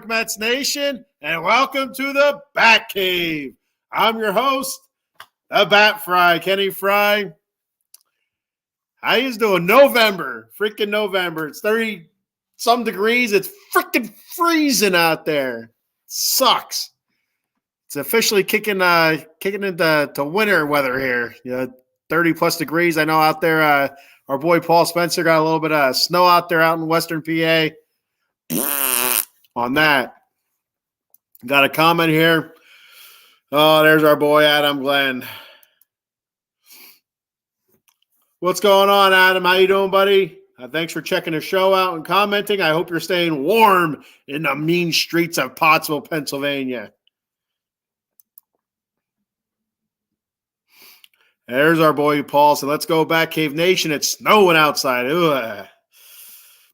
York Mets Nation, and welcome to the Bat Cave. I'm your host, the Bat Frie, Kenny Fry. How you doing? Freaking November. It's 30-some degrees. It's freaking freezing out there. Sucks. It's officially kicking into winter weather here. 30-plus degrees. I know out there, our boy Paul Spencer got a little bit of snow out there out in western PA. On that, got a comment here. Oh, there's our boy Adam Glenn. What's going on, Adam? How you doing, buddy? Thanks for checking the show out and commenting. I hope you're staying warm in the mean streets of Pottsville, Pennsylvania. There's our boy Paul. So let's go back, Cave Nation. It's snowing outside. Ugh.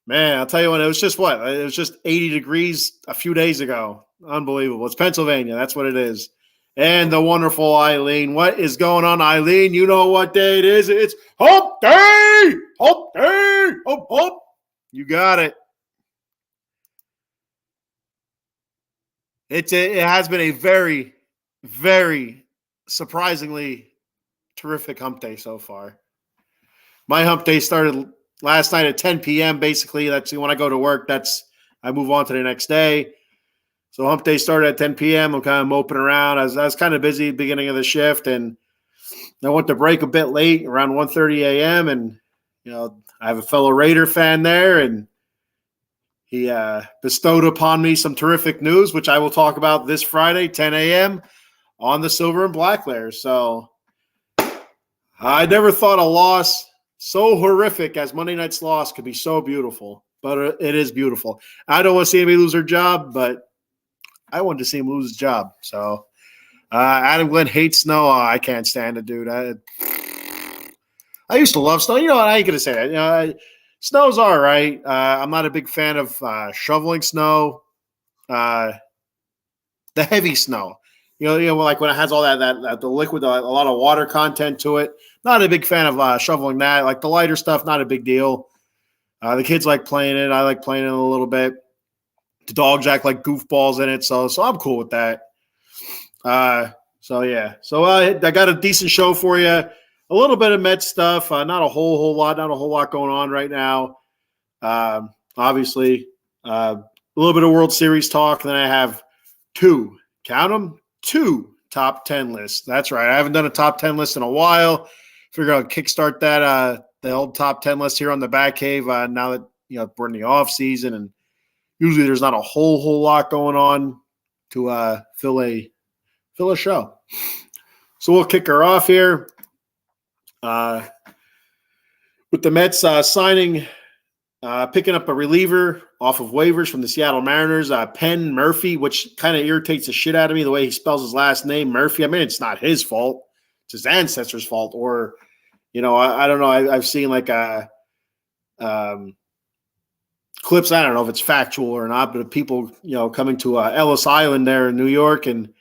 Man, I'll tell you what, it was just 80 degrees a few days ago. Unbelievable. It's Pennsylvania. That's what it is. And the wonderful Eileen. What is going on, Eileen? You know what day it is. It's Hump Day! Hump Day! Hump, hump. You got it. It has been a very, very surprisingly terrific hump day so far. My hump day started last night at 10 p.m. Basically, that's when I go to work. I move on to the next day. So hump day started at 10 p.m. I'm kind of moping around. I was kind of busy at the beginning of the shift, and I went to break a bit late, around 1:30 a.m. And I have a fellow Raider fan there, and he bestowed upon me some terrific news, which I will talk about this Friday, 10 a.m. on the Silver and Black Layers. So I never thought a loss so horrific as Monday night's loss could be so beautiful, but it is beautiful. I don't want to see anybody lose their job, but I wanted to see him lose his job. So Adam Glenn hates snow. Oh, I can't stand it, dude. I used to love snow. I ain't going to say that. Snow's all right. I'm not a big fan of shoveling snow, the heavy snow. Like when it has all that the liquid, a lot of water content to it. Not a big fan of shoveling that. Like the lighter stuff, not a big deal. The kids like playing it. I like playing it a little bit. The dogs act like goofballs in it, so I'm cool with that. So yeah. So I got a decent show for you. A little bit of Mets stuff. Not a whole lot going on right now. Obviously, a little bit of World Series talk. Then I have two top 10 lists. That's right. I haven't done a top 10 list in a while. Figure I'll kickstart that the old top 10 list here on the Bat Cave. Now that we're in the off season, and usually there's not a whole lot going on to fill a show. So we'll kick her off here with the Mets signing, picking up a reliever off of waivers from the Seattle Mariners, Penn Murphy, which kind of irritates the shit out of me, the way he spells his last name, Murphy. I mean, it's not his fault. It's his ancestors' fault. Or, I don't know. I've seen like clips. I don't know if it's factual or not, but people, coming to Ellis Island there in New York and,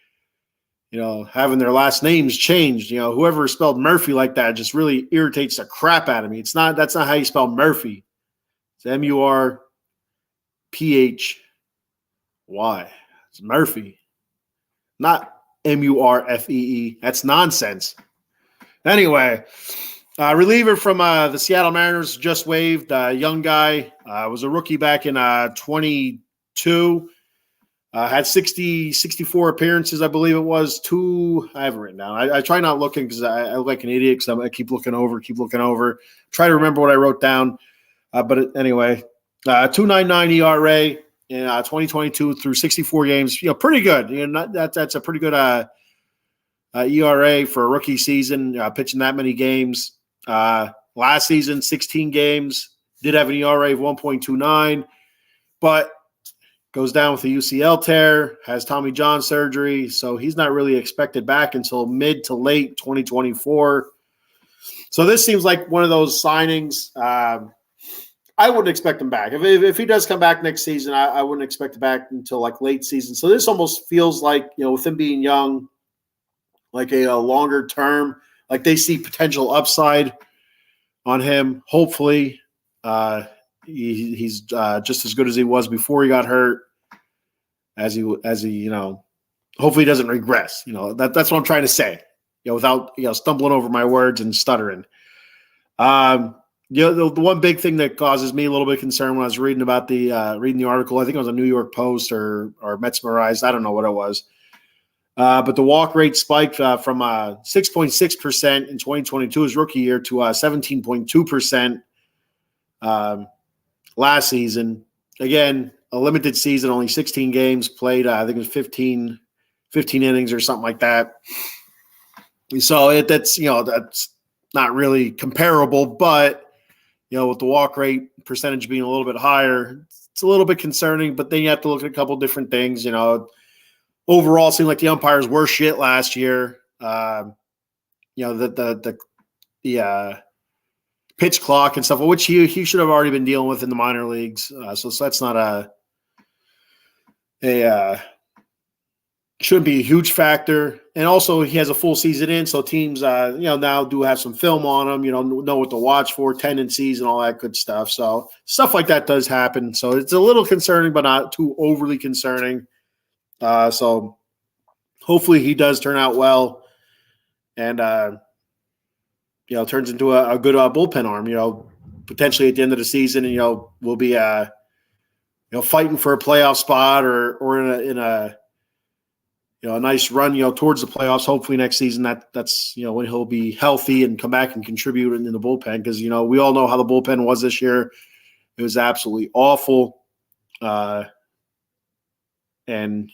having their last names changed. Whoever spelled Murphy like that just really irritates the crap out of me. That's not how you spell Murphy. It's Murphy. It's Murphy, not Murfee. That's nonsense. Anyway, reliever from the Seattle Mariners just waived. Young guy, was a rookie back in 22. Had 64 appearances, I believe it was. I have it written down. I try not looking because I look like an idiot because I keep looking over. Try to remember what I wrote down. But anyway, 2.99 ERA in 2022 through 64 games. Pretty good. That's a pretty good ERA for a rookie season, pitching that many games. Last season, 16 games, did have an ERA of 1.29, but goes down with a UCL tear, has Tommy John surgery, so he's not really expected back until mid to late 2024. So this seems like one of those signings. I wouldn't expect him back. If he does come back next season, I wouldn't expect him back until like late season. So this almost feels like, with him being young, like a longer term, like they see potential upside on him. Hopefully, he's just as good as he was before he got hurt. as he hopefully he doesn't regress. That's what I'm trying to say. Without stumbling over my words and stuttering. The one big thing that causes me a little bit of concern when I was reading about reading the article, I think it was a New York Post or Metsmerized, I don't know what it was. But the walk rate spiked from 6.6% in 2022, his rookie year, to 17.2% last season. Again, a limited season, only 16 games played. I think it was 15 innings or something like that. So that's not really comparable, but with the walk rate percentage being a little bit higher, it's a little bit concerning. But then you have to look at a couple different things. Overall, it seemed like the umpires were shit last year. The pitch clock and stuff, which he should have already been dealing with in the minor leagues. So that's not shouldn't be a huge factor. And also, he has a full season in, so teams now do have some film on him. Know what to watch for, tendencies, and all that good stuff. So stuff like that does happen. So it's a little concerning, but not too overly concerning. So hopefully he does turn out well and, turns into a good bullpen arm, potentially at the end of the season, and, we'll be, fighting for a playoff spot or in a nice run, towards the playoffs. Hopefully next season that's when he'll be healthy and come back and contribute in the bullpen. Because, we all know how the bullpen was this year. It was absolutely awful. And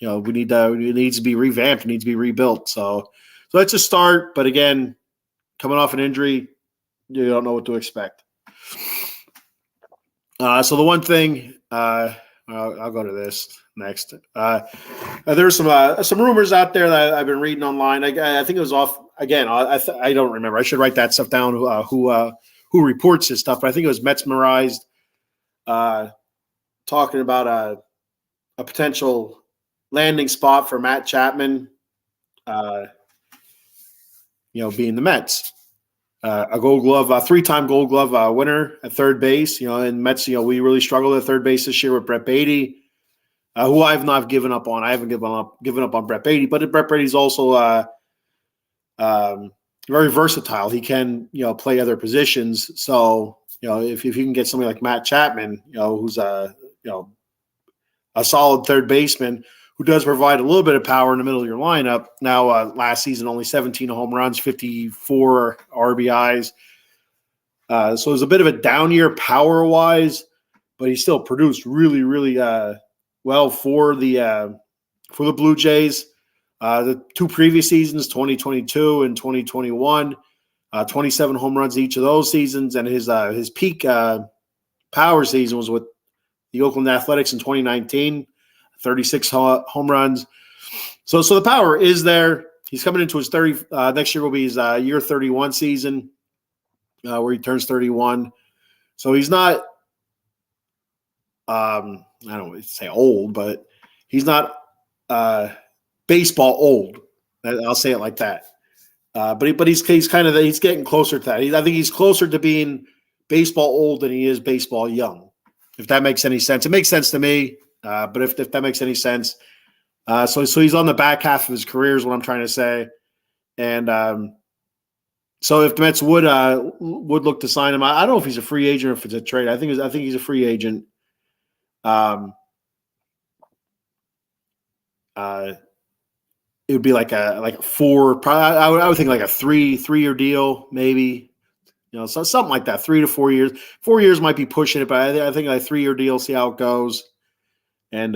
it needs to be revamped. It needs to be rebuilt. So that's a start. But again, coming off an injury, you don't know what to expect. So the one thing, I'll go to this next. There's some rumors out there that I've been reading online. I think it was off again. I don't remember. I should write that stuff down. Who reports this stuff? But I think it was Metsmerized talking about a potential landing spot for Matt Chapman, being the Mets. A Gold Glove, three-time Gold Glove winner at third base. And Mets, we really struggled at third base this year with Brett Beatty, who I've not given up on. I haven't given up on Brett Beatty, but Brett Beatty's also very versatile. He can, play other positions. So, if you can get somebody like Matt Chapman, who's a solid third baseman who does provide a little bit of power in the middle of your lineup. Now, last season, only 17 home runs, 54 RBIs. So it was a bit of a down year power-wise, but he still produced really, really well for the Blue Jays. The two previous seasons, 2022 and 2021, 27 home runs each of those seasons, and his peak power season was with the Oakland Athletics in 2019. 36 home runs. So the power is there. He's coming into his 30. Next year will be his year 31 season, where he turns 31. So he's not, I don't want to say old, but he's not baseball old. I'll say it like that. But he's getting closer to that. I think he's closer to being baseball old than he is baseball young. If that makes any sense, it makes sense to me. But if that makes any sense, so he's on the back half of his career is what I'm trying to say, and so if the Mets would look to sign him, I don't know if he's a free agent or if it's a trade. I think he's a free agent. It would be like a four. Probably, I would think like a three-year deal, maybe. So something like that, 3 to 4 years. 4 years might be pushing it, but I think like a 3-year deal. See how it goes. And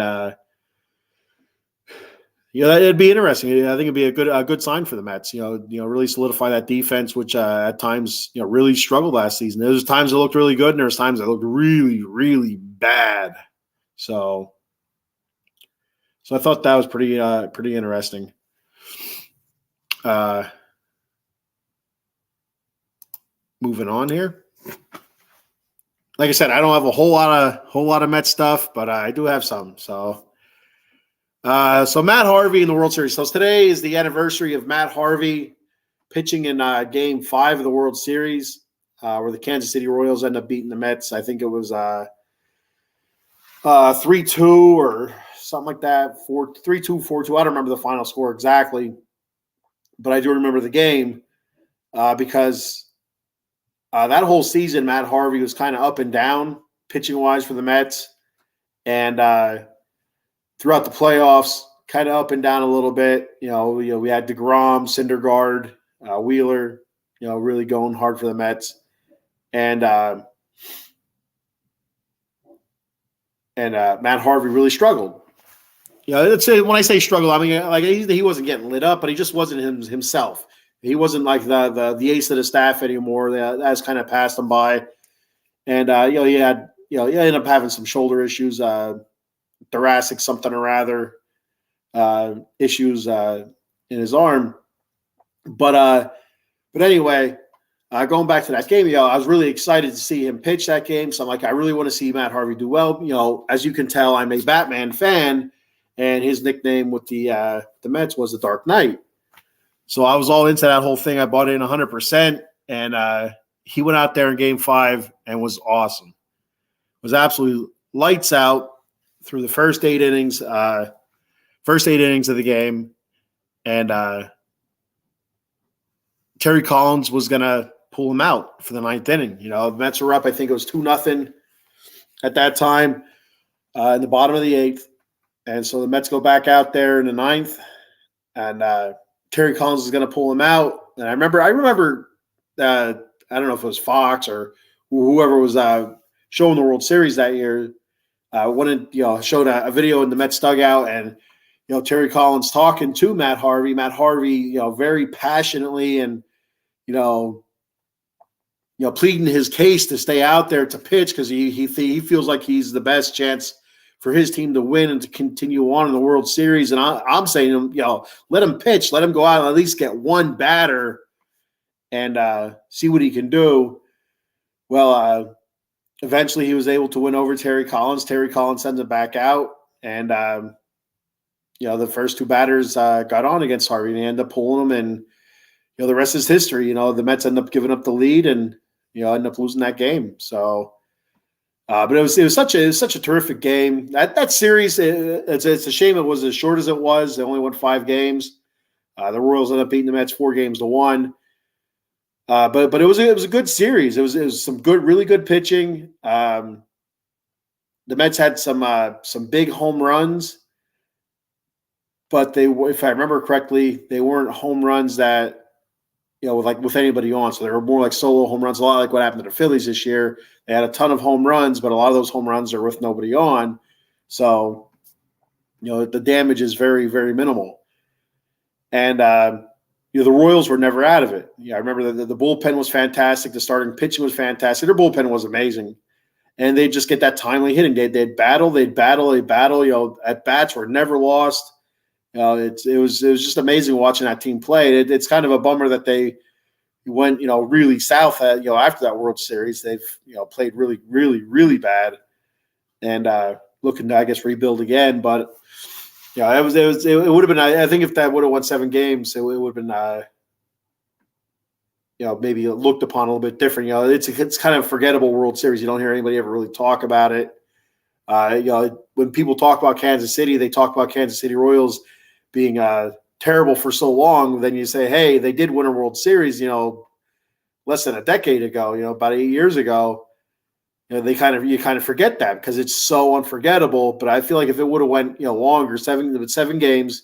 it'd be interesting. I think it'd be a good sign for the Mets. Really solidify that defense, which at times really struggled last season. There's times it looked really good, and there's times it looked really, really bad. So I thought that was pretty interesting. Moving on here. Like I said, I don't have a whole lot of Mets stuff, but I do have some. So Matt Harvey in the World Series. So today is the anniversary of Matt Harvey pitching in Game 5 of the World Series, where the Kansas City Royals end up beating the Mets. I think it was 3-2 or something like that. 3-2, 4-2. I don't remember the final score exactly, but I do remember the game because that whole season, Matt Harvey was kind of up and down pitching-wise for the Mets. And throughout the playoffs, kind of up and down a little bit. We had DeGrom, Syndergaard, Wheeler, really going hard for the Mets. And Matt Harvey really struggled. Let's say when I say struggle, I mean like he wasn't getting lit up, but he just wasn't himself. He wasn't like the ace of the staff anymore. That's kind of passed him by, and he ended up having some shoulder issues, thoracic something or rather, issues in his arm. But anyway, going back to that game, I was really excited to see him pitch that game. So I'm like, I really want to see Matt Harvey do well. As you can tell, I'm a Batman fan, and his nickname with the Mets was the Dark Knight. So I was all into that whole thing. I bought in 100%, and he went out there in Game 5 and was awesome. It was absolutely lights out through the first 8 innings of the game, and Terry Collins was going to pull him out for the 9th inning. The Mets were up. I think it was 2-0 at that time in the bottom of the 8th. And so the Mets go back out there in the 9th, and Terry Collins is going to pull him out. And I remember I don't know if it was Fox or whoever was showing the World Series that year, showed a video in the Mets dugout, and Terry Collins talking to Matt Harvey. Matt Harvey, very passionately and pleading his case to stay out there to pitch because he feels like he's the best chance for his team to win and to continue on in the World Series. And I'm saying to him, let him pitch, let him go out and at least get one batter and see what he can do. Well, eventually he was able to win over Terry Collins. Terry Collins sends him back out, and the first 2 batters got on against Harvey, and they ended up pulling him, and the rest is history. The Mets end up giving up the lead and end up losing that game. So, but it was such a terrific game. That series, it's a shame it was as short as it was. They only won 5 games. The Royals ended up beating the Mets 4-1. But it was a good series. It was some really good pitching. The Mets had some big home runs, but if I remember correctly, they weren't home runs that with anybody on. So they were more like solo home runs, a lot like what happened to the Phillies this year. They had a ton of home runs, but a lot of those home runs are with nobody on. So, the damage is very, very minimal. And, the Royals were never out of it. I remember the bullpen was fantastic. The starting pitching was fantastic. Their bullpen was amazing. And they'd just get that timely hitting. They'd battle. At bats were never lost. It was just amazing watching that team play. It's kind of a bummer that they went, really south after that World Series. They've, played really, really, really bad and looking to, I guess, rebuild again. But it would have been, I think if that would have won 7 games, it would have been, maybe looked upon a little bit different. It's kind of a forgettable World Series. You don't hear anybody ever really talk about it. When people talk about Kansas City, they talk about Kansas City Royals being terrible for so long. Then you say, hey, they did win a World Series, less than a decade ago, about 8 years ago. You kind of forget that because it's so unforgettable. But I feel like if it would have went longer, 7 games,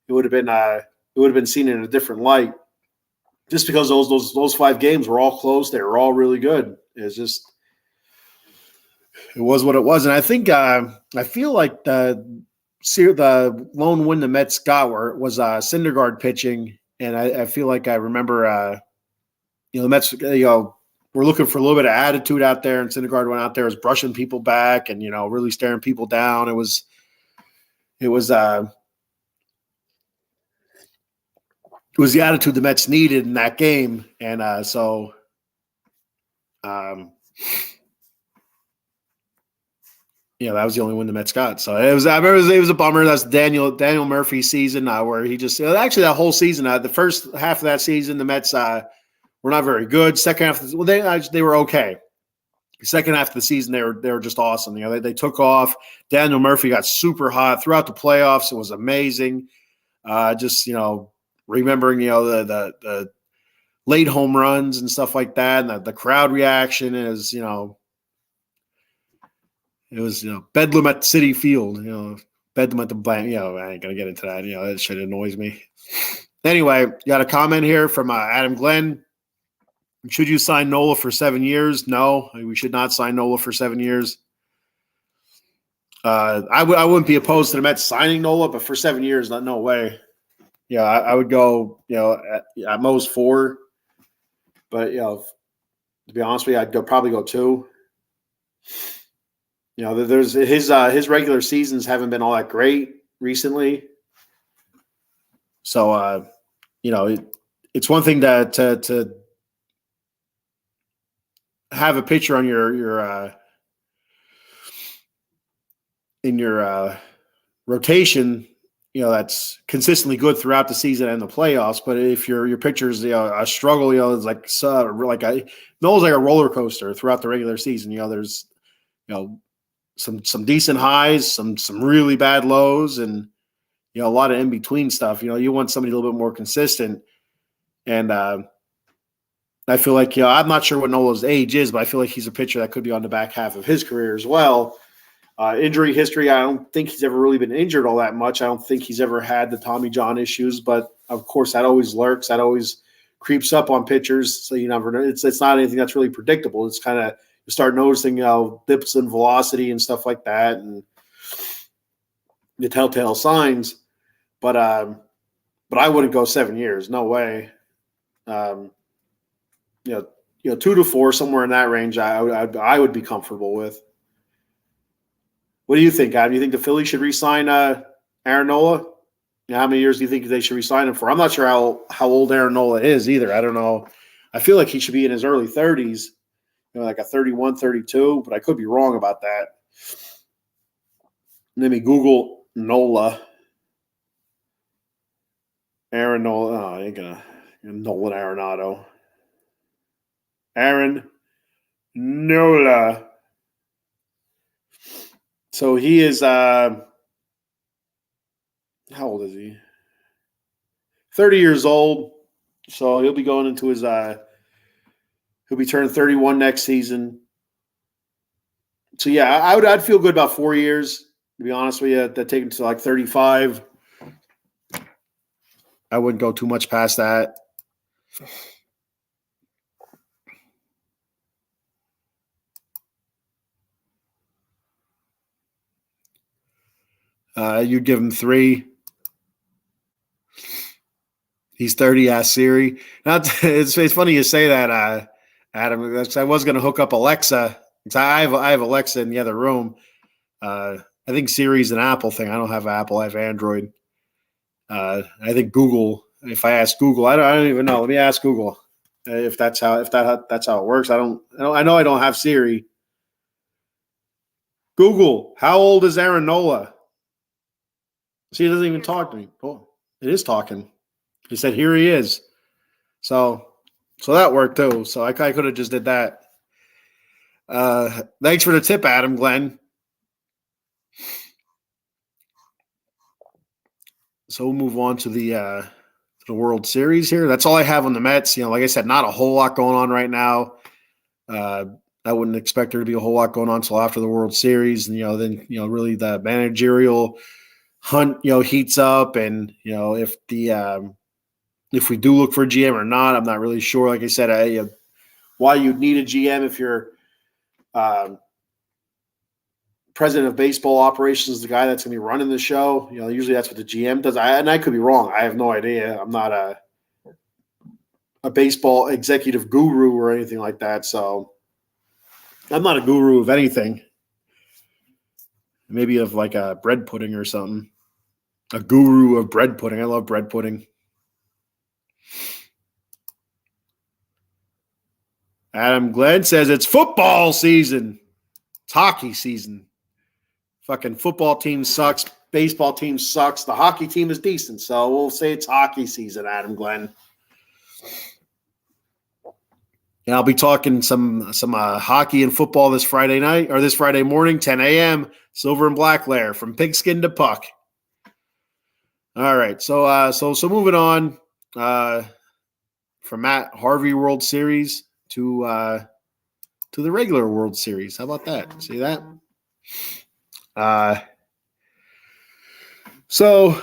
it would have been seen in a different light. Just because those 5 games were all close, they were all really good. It was what it was, and I think I feel like the lone win the Mets got was Syndergaard pitching, and I feel like I remember the Mets were looking for a little bit of attitude out there, and Syndergaard went out there, was brushing people back and really staring people down. It was the attitude the Mets needed in that game, and that was the only win the Mets got. So I remember it was a bummer. That's Daniel Murphy's season where he just actually that whole season, the first half of that season, the Mets were not very good. Second half, they were okay. second half of the season, they were just awesome. They took off. Daniel Murphy got super hot throughout the playoffs. It was amazing. Just remembering the late home runs and stuff like that, and the crowd reaction is it was bedlam at City Field. Bedlam at the blank. I ain't gonna get into that. That shit annoys me. Anyway, got a comment here from Adam Glenn. Should you sign Nola for 7 years? No, we should not sign Nola for 7 years. I wouldn't be opposed to the Mets signing Nola, but for 7 years, no way. I would go, at most 4. But to be honest with you, I'd probably go 2. There's his regular seasons haven't been all that great recently. So it's one thing to have a pitcher on your in your rotation, that's consistently good throughout the season and the playoffs. But if your pitcher's a struggle, it's like Noel's like a roller coaster throughout the regular season. There's some decent highs, some really bad lows, and a lot of in between stuff. You want somebody a little bit more consistent, and I feel like I'm not sure what Nola's age is, but I feel like he's a pitcher that could be on the back half of his career as well. Injury history, I don't think he's ever really been injured all that much. I don't think he's ever had the Tommy John issues, but of course that always lurks. That always creeps up on pitchers, so you never know. It's not anything that's really predictable. It's kind of you start noticing dips in velocity and stuff like that, and the telltale signs. But I wouldn't go 7 years. No way. 2 to 4, somewhere in that range, I would be comfortable with. What do you think, Adam? Do you think the Phillies should re-sign Aaron Nola? How many years do you think they should re-sign him for? I'm not sure how old Aaron Nola is either. I don't know. I feel like he should be in his early 30s, like a 31, 32, but I could be wrong about that. Let me Google Nola. Aaron Nola. Oh, I ain't gonna Nolan Arenado. Aaron Nola. So he is how old is he? 30 years old. So he'll be going into his he'll be turning 31 next season. So yeah, I'd feel good about 4 years, to be honest with you. That take him to like 35. I wouldn't go too much past that. You'd give him 3. He's 30, asked Siri. It's funny you say that, Adam. I was going to hook up Alexa. I have Alexa in the other room. I think Siri's an Apple thing. I don't have Apple. I have Android. I think Google. If I ask Google, I don't even know. Let me ask Google if that's how it works. I know I don't have Siri. Google, how old is Aaron Nola? See, it doesn't even talk to me. Oh, it is talking. He said, here he is. So that worked too. So I could have just did that. Thanks for the tip, Adam Glenn. So we'll move on to the World Series here. That's all I have on the Mets. Like I said, not a whole lot going on right now. I wouldn't expect there to be a whole lot going on until after the World Series. And, then really the managerial hunt, heats up. And, if we do look for a GM or not, I'm not really sure. Like I said, why you'd need a GM if you're president of baseball operations, the guy that's going to be running the show. Usually that's what the GM does. And I could be wrong. I have no idea. I'm not a baseball executive guru or anything like that. So I'm not a guru of anything. Maybe of like a bread pudding or something. A guru of bread pudding. I love bread pudding. Adam Glenn says it's football season. It's hockey season. Fucking football team sucks. Baseball team sucks. The hockey team is decent. So we'll say it's hockey season, Adam Glenn. And I'll be talking some hockey and football this Friday night or this Friday morning, 10 a.m. Silver and black layer from pigskin to puck. All right, so moving on from Matt Harvey World Series to the regular World Series. How about that? See that? So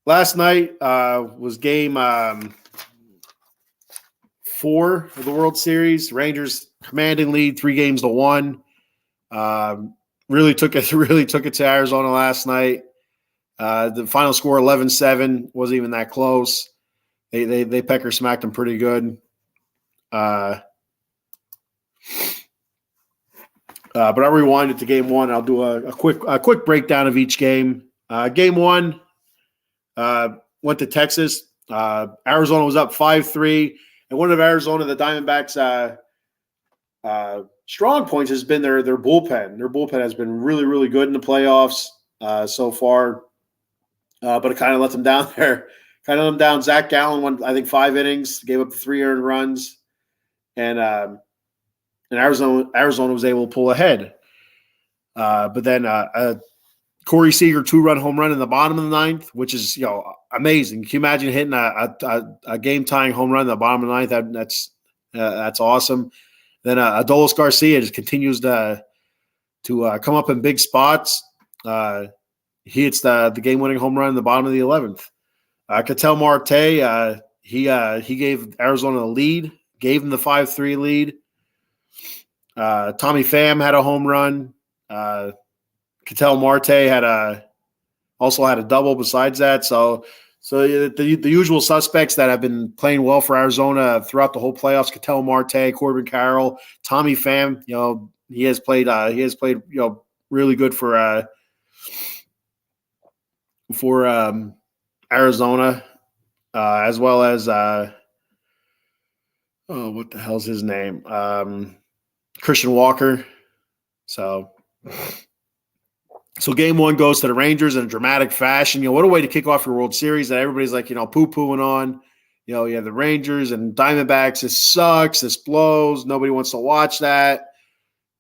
last night was game 4 of the World Series. Rangers commanding lead 3-1. Really took it to Arizona last night. The final score 11-7 wasn't even that close. They pecker smacked them pretty good. But I'll rewind it to game 1. I'll do a quick breakdown of each game. Game 1 went to Texas. Arizona was up 5-3, and one of Arizona, the Diamondbacks' strong points has been their bullpen. Their bullpen has been really, really good in the playoffs so far, but it kind of let them down there. Kind of let them down. Zach Gallen won, I think, 5 innings, gave up 3 earned runs, and Arizona was able to pull ahead. But then Corey Seager 2-run home run in the bottom of the 9th, which is amazing. Can you imagine hitting a game tying home run in the bottom of the 9th? That's awesome. Then Adolis Garcia just continues to come up in big spots. He hits the game winning home run in the bottom of the 11th. Ketel Marte he gave Arizona the lead, gave them the 5-3 lead. Tommy Pham had a home run. Ketel Marte also had a double besides that. So the usual suspects that have been playing well for Arizona throughout the whole playoffs: Ketel Marte, Corbin Carroll, Tommy Pham. He has played really good for Arizona, as well as what the hell's his name? Christian Walker. So game 1 goes to the Rangers in a dramatic fashion. What a way to kick off your World Series that everybody's like, poo-pooing on. You have the Rangers and Diamondbacks. This sucks. This blows. Nobody wants to watch that.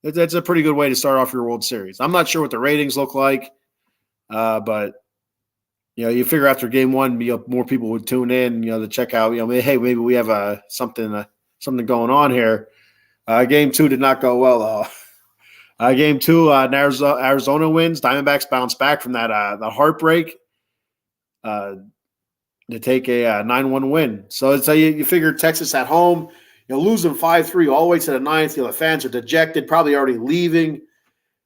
That's a pretty good way to start off your World Series. I'm not sure what the ratings look like, but you figure after game 1, more people would tune in, to check out. Hey, maybe we have something going on here. Game 2 did not go well though. Game 2, Arizona wins. Diamondbacks bounce back from that the heartbreak to take a 9-1 win. So you figure Texas at home, losing 5-3 all the way to the 9th. The fans are dejected, probably already leaving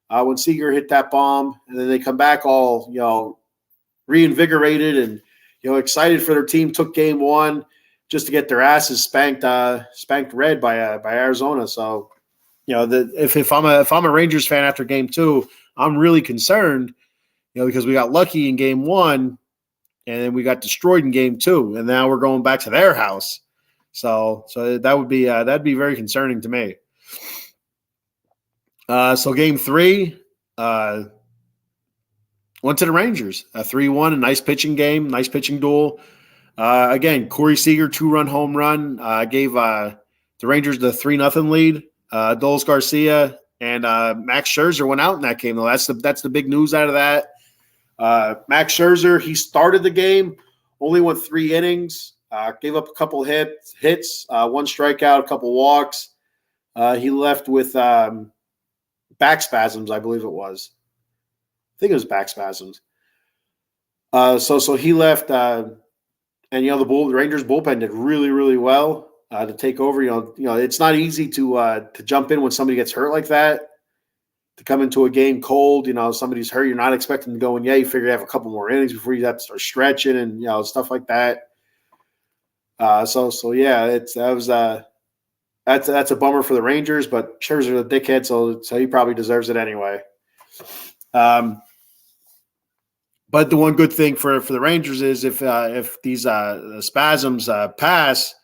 when Seager hit that bomb, and then they come back all reinvigorated and excited for their team. Took game 1 just to get their asses spanked red by Arizona. So. If I'm a Rangers fan after game 2, I'm really concerned, because we got lucky in game 1, and then we got destroyed in game 2, and now we're going back to their house. So that would be that'd be very concerning to me. So game 3 went to the Rangers, a 3-1, a nice pitching game, nice pitching duel. Again, Corey Seager 2-run home run gave the Rangers the 3-0 lead. Adolis Garcia and Max Scherzer went out in that game, though. That's the big news out of that. Max Scherzer, he started the game, only went 3 innings, gave up a couple hits, 1 strikeout, a couple walks. He left with back spasms, I believe it was. I think it was back spasms. So he left, and the Rangers bullpen did really, really well. To take over, it's not easy to jump in when somebody gets hurt like that. To come into a game cold, somebody's hurt, you're not expecting to go in. Yeah, you figure you have a couple more innings before you have to start stretching and stuff like that. So yeah, that's a bummer for the Rangers, but Scherzer's a dickhead, so he probably deserves it anyway. But the one good thing for the Rangers is if these spasms pass.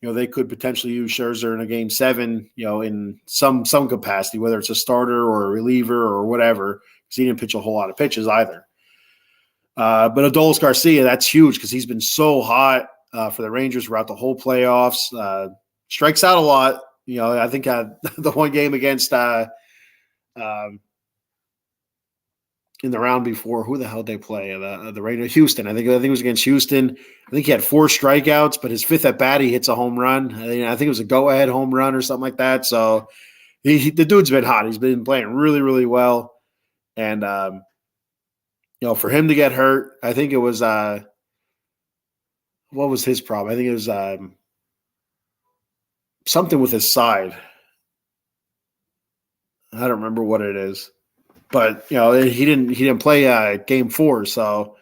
They could potentially use Scherzer in a game 7, in some capacity, whether it's a starter or a reliever or whatever, because he didn't pitch a whole lot of pitches either. But Adolis Garcia, that's huge because he's been so hot for the Rangers throughout the whole playoffs. Strikes out a lot, I think the one game against um, in the round before, who the hell did they play? The Rangers, Houston. I think it was against Houston. I think he had 4 strikeouts, but his 5th at bat he hits a home run. I think it was a go ahead home run or something like that. So the dude's been hot. He's been playing really, really well, and for him to get hurt, I think it was what was his problem? I think it was something with his side. I don't remember what it is. But he didn't play game 4, so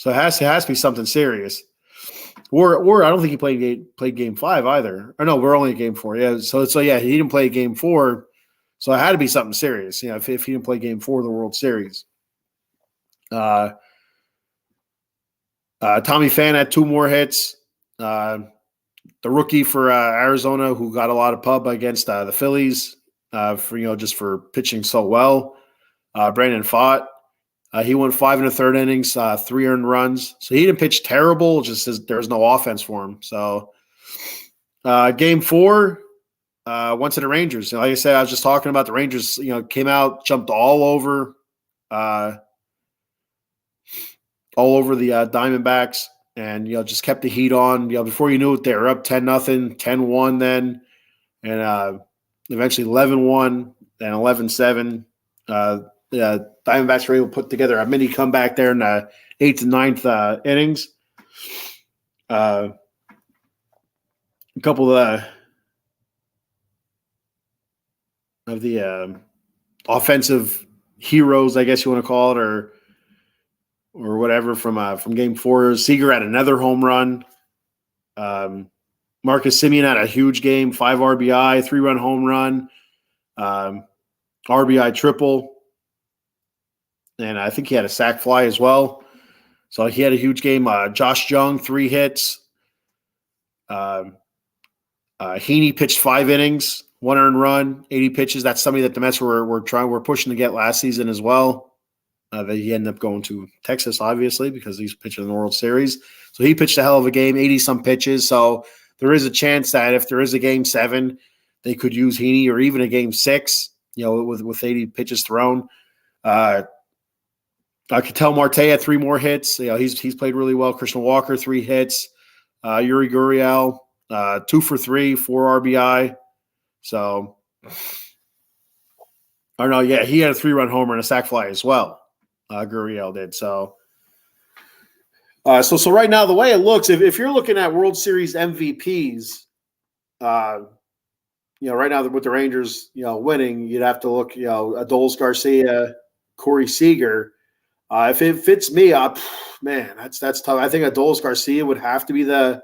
it has to be something serious. Or I don't think he played game 5 either. Or no, we're only at game 4. Yeah, so yeah, he didn't play game 4, so it had to be something serious. If he didn't play game 4 of the World Series. Tommy Pham had 2 more hits. The rookie for Arizona, who got a lot of pub against the Phillies, for just for pitching so well. Brandon Pfaadt, he went 5 1/3 innings, 3 earned runs. So he didn't pitch terrible, just there was no offense for him. So game 4 went to the Rangers. Like I said, I was just talking about the Rangers. Came out, jumped all over the Diamondbacks, and just kept the heat on. Before you knew it, they were up 10-0, 10-1 then, and eventually 11-1, then 11-7. The Diamondbacks were able to put together a mini comeback there in the 8th and 9th innings. A couple of the offensive heroes, I guess you want to call it, or whatever from game 4. Seager had another home run. Marcus Semien had a huge game, 5 RBI, 3-run home run, RBI triple. And I think he had a sac fly as well. So he had a huge game. Josh Jung, 3 hits. Heaney pitched 5 innings, 1 earned run, 80 pitches. That's somebody that the Mets were pushing to get last season as well. He ended up going to Texas, obviously, because he's pitching in the World Series. So he pitched a hell of a game, 80-some pitches. So there is a chance that if there is a game 7, they could use Heaney, or even a game 6, with 80 pitches thrown. Ketel Marte had 3 more hits. He's played really well. Christian Walker, 3 hits. Yuri Gurriel, 2 for 3, 4 RBI. So, he had a 3-run homer and a sac fly as well. Gurriel did. So right now, the way it looks, if you're looking at World Series MVPs, right now with the Rangers, winning, you'd have to look, Adolis Garcia, Corey Seager. If it fits me, man, that's tough. I think Adolis Garcia would have to be the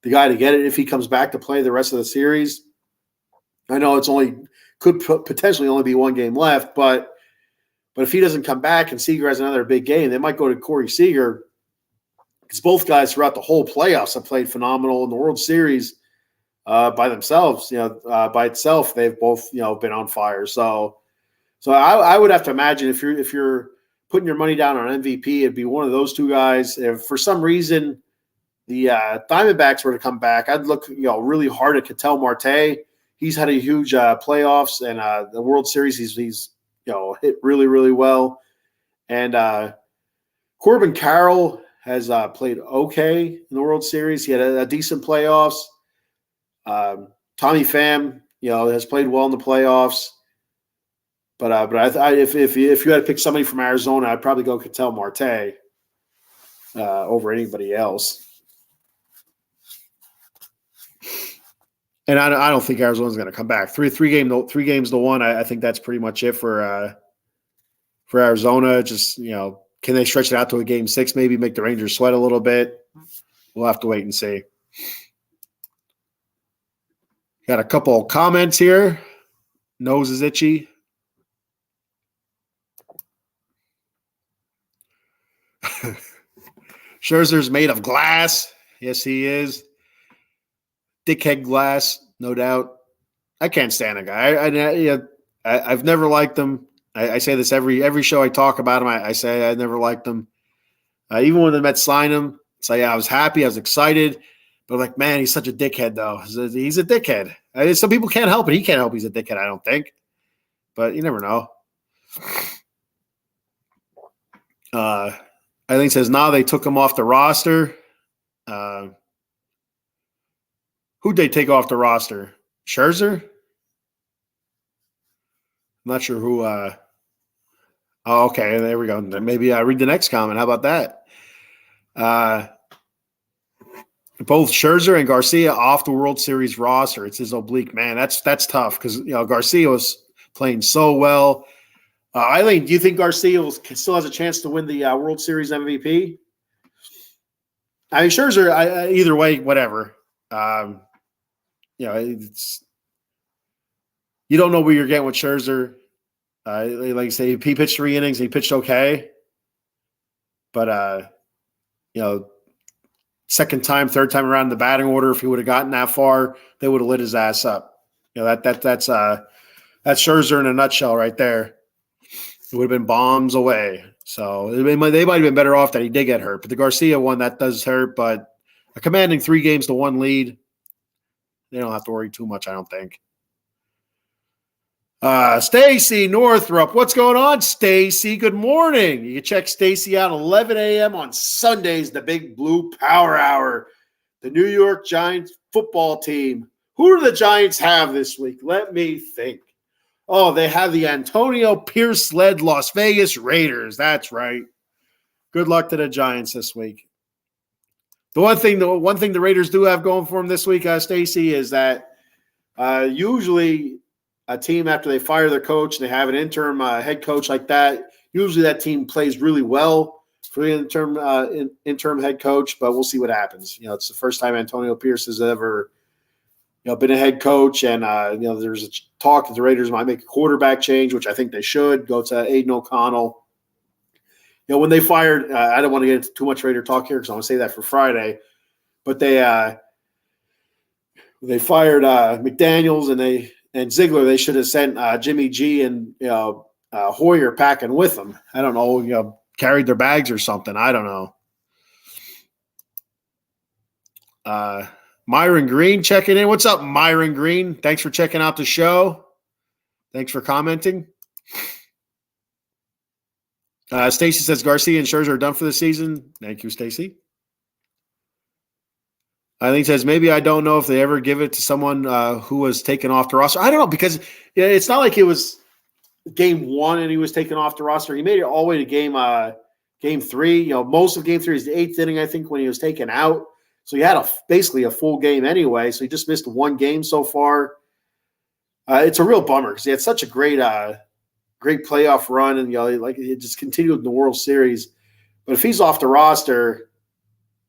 guy to get it if he comes back to play the rest of the series. I know could potentially only be 1 game left, but if he doesn't come back and Seager has another big game, they might go to Corey Seager, because both guys throughout the whole playoffs have played phenomenal in the World Series by themselves. By itself, they've both been on fire. So I would have to imagine if you're putting your money down on MVP, it'd be one of those 2 guys. If for some reason the Diamondbacks were to come back, I'd look really hard at Ketel Marte. He's had a huge playoffs, and the World Series he's hit really, really well. And Corbin Carroll has played okay in the World Series. He had a decent playoffs. Tommy Pham, has played well in the playoffs. But if you had to pick somebody from Arizona, I'd probably go Ketel Marte over anybody else. And I don't think Arizona's going to come back. 3 games to 1. I think that's pretty much it for Arizona. Just can they stretch it out to a game 6? Maybe make the Rangers sweat a little bit. We'll have to wait and see. Got a couple of comments here. Nose is itchy. Scherzer's made of glass. Yes, he is. Dickhead glass, no doubt. I can't stand the guy. I've never liked him. I say this every show I talk about him. I say I never liked him. Even when the Mets signed him, I was happy. I was excited. But like, man, he's such a dickhead, though. He's a dickhead. Some people can't help it. He can't help he's a dickhead, I don't think. But you never know. I think says, they took him off the roster. Who'd they take off the roster? Scherzer? I'm not sure who. Okay, there we go. Maybe read the next comment. How about that? Both Scherzer and Garcia off the World Series roster. It's his oblique. Man, that's tough because Garcia was playing so well. Eileen, do you think Garcia still has a chance to win the World Series MVP? I mean, Scherzer, either way, whatever. It's you don't know where you're getting with Scherzer. Like I say, he pitched 3 innings. He pitched okay. But, second time, third time around in the batting order, if he would have gotten that far, they would have lit his ass up. That's Scherzer in a nutshell right there. It would have been bombs away. So they might have been better off that he did get hurt. But the Garcia one, that does hurt. But a commanding 3-1 lead, they don't have to worry too much, I don't think. Stacy Northrup, what's going on, Stacy? Good morning. You can check Stacy out 11 a.m. on Sundays, the Big Blue Power Hour. The New York Giants football team. Who do the Giants have this week? Let me think. Oh, they have the Antonio Pierce-led Las Vegas Raiders. That's right. Good luck to the Giants this week. The one thing the Raiders do have going for them this week, Stacy, is that usually a team, after they fire their coach and they have an interim head coach like that, usually that team plays really well for the interim head coach, but we'll see what happens. It's the first time Antonio Pierce has ever been a head coach, and there's a talk that the Raiders might make a quarterback change, which I think they should, go to Aiden O'Connell. When they fired, I don't want to get into too much Raider talk here because I want to say that for Friday, but they fired McDaniels and Ziegler. They should have sent Jimmy G and Hoyer packing with them. I don't know, carried their bags or something. I don't know. Myron Green checking in. What's up, Myron Green? Thanks for checking out the show. Thanks for commenting. Stacy says Garcia and Scherzer are done for the season. Thank you, Stacy. I think says maybe I don't know if they ever give it to someone who was taken off the roster. I don't know, because it's not like it was game 1 and he was taken off the roster. He made it all the way to game 3. Most of game 3 is the 8th inning, I think, when he was taken out. So he had basically a full game anyway. So he just missed 1 game so far. It's a real bummer because he had such a great playoff run, and he just continued in the World Series. But if he's off the roster,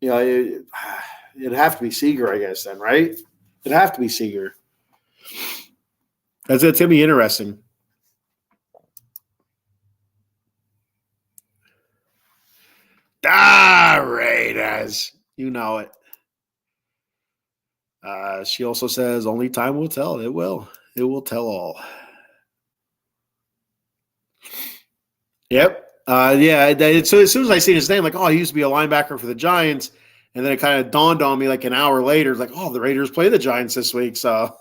it'd have to be Seager, I guess, then, right? It'd have to be Seager. That's going to be interesting. Raiders. You know it. She also says, only time will tell. It will. It will tell all. Yep. So as soon as I seen his name, like, he used to be a linebacker for the Giants. And then it kind of dawned on me like an hour later, like, the Raiders play the Giants this week. So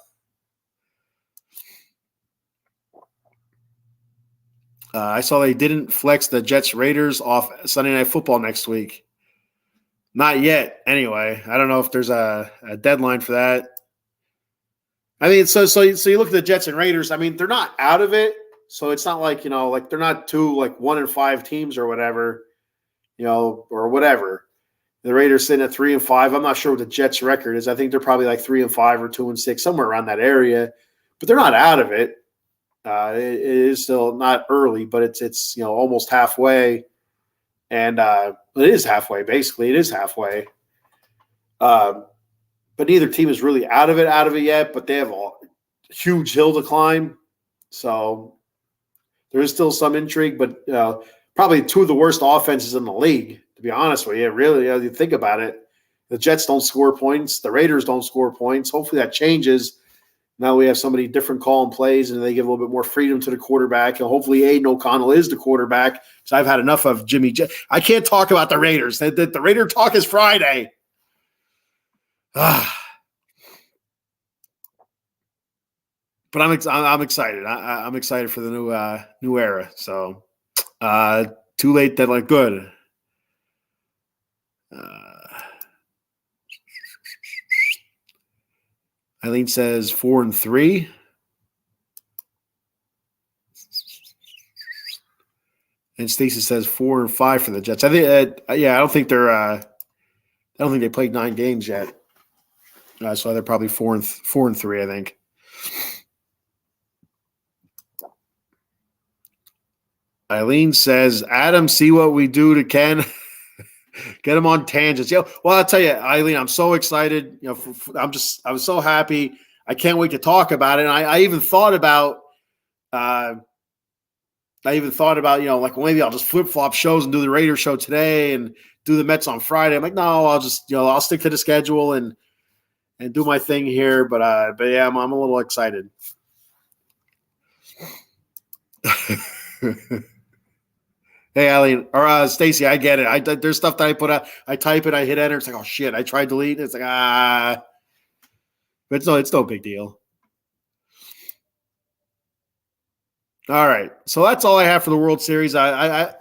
I saw they didn't flex the Jets Raiders off Sunday Night Football next week. Not yet, anyway. I don't know if there's a deadline for that. I mean, so you look at the Jets and Raiders. I mean, they're not out of it. So it's not like, they're not 2 1-5 teams or whatever, or whatever. The Raiders sitting at 3-5. I'm not sure what the Jets' record is. I think they're probably like 3-5 or 2-6, somewhere around that area. But they're not out of it. It is still not early, but it's almost halfway, and it is halfway. Basically, it is halfway. But neither team is really out of it yet. But they have a huge hill to climb, so there is still some intrigue. But probably 2 of the worst offenses in the league. To be honest with you, really, you think about it, the Jets don't score points. The Raiders don't score points. Hopefully that changes. Now we have somebody different calling plays, and they give a little bit more freedom to the quarterback. And hopefully Aiden O'Connell is the quarterback, because I've had enough of Jimmy G. I can't talk about the Raiders. The Raider talk is Friday. But I'm excited. I'm excited for the new era. So too late that like good. Uh, Eileen says 4-3. And Stacy says 4-5 for the Jets. I think, yeah, I don't think they're. I don't think they played 9 games yet. So they're probably 4-3. I think. Eileen says, "Adam, see what we do to Ken." Get him on tangents. Yeah. Well, I'll tell you, Eileen, I'm so excited. You know, I was so happy. I can't wait to talk about it. And I even thought about. You know, like, well, maybe I'll just flip flop shows and do the Raiders show today and do the Mets on Friday. I'm like, no, I'll just, you know, I'll stick to the schedule and do my thing here. But yeah, I'm a little excited. Hey, Eileen or Stacy, I get it. There's stuff that I put out. I type it, I hit enter. It's like, oh shit, I tried delete. It's like but it's no big deal. All right, so that's all I have for the World Series. I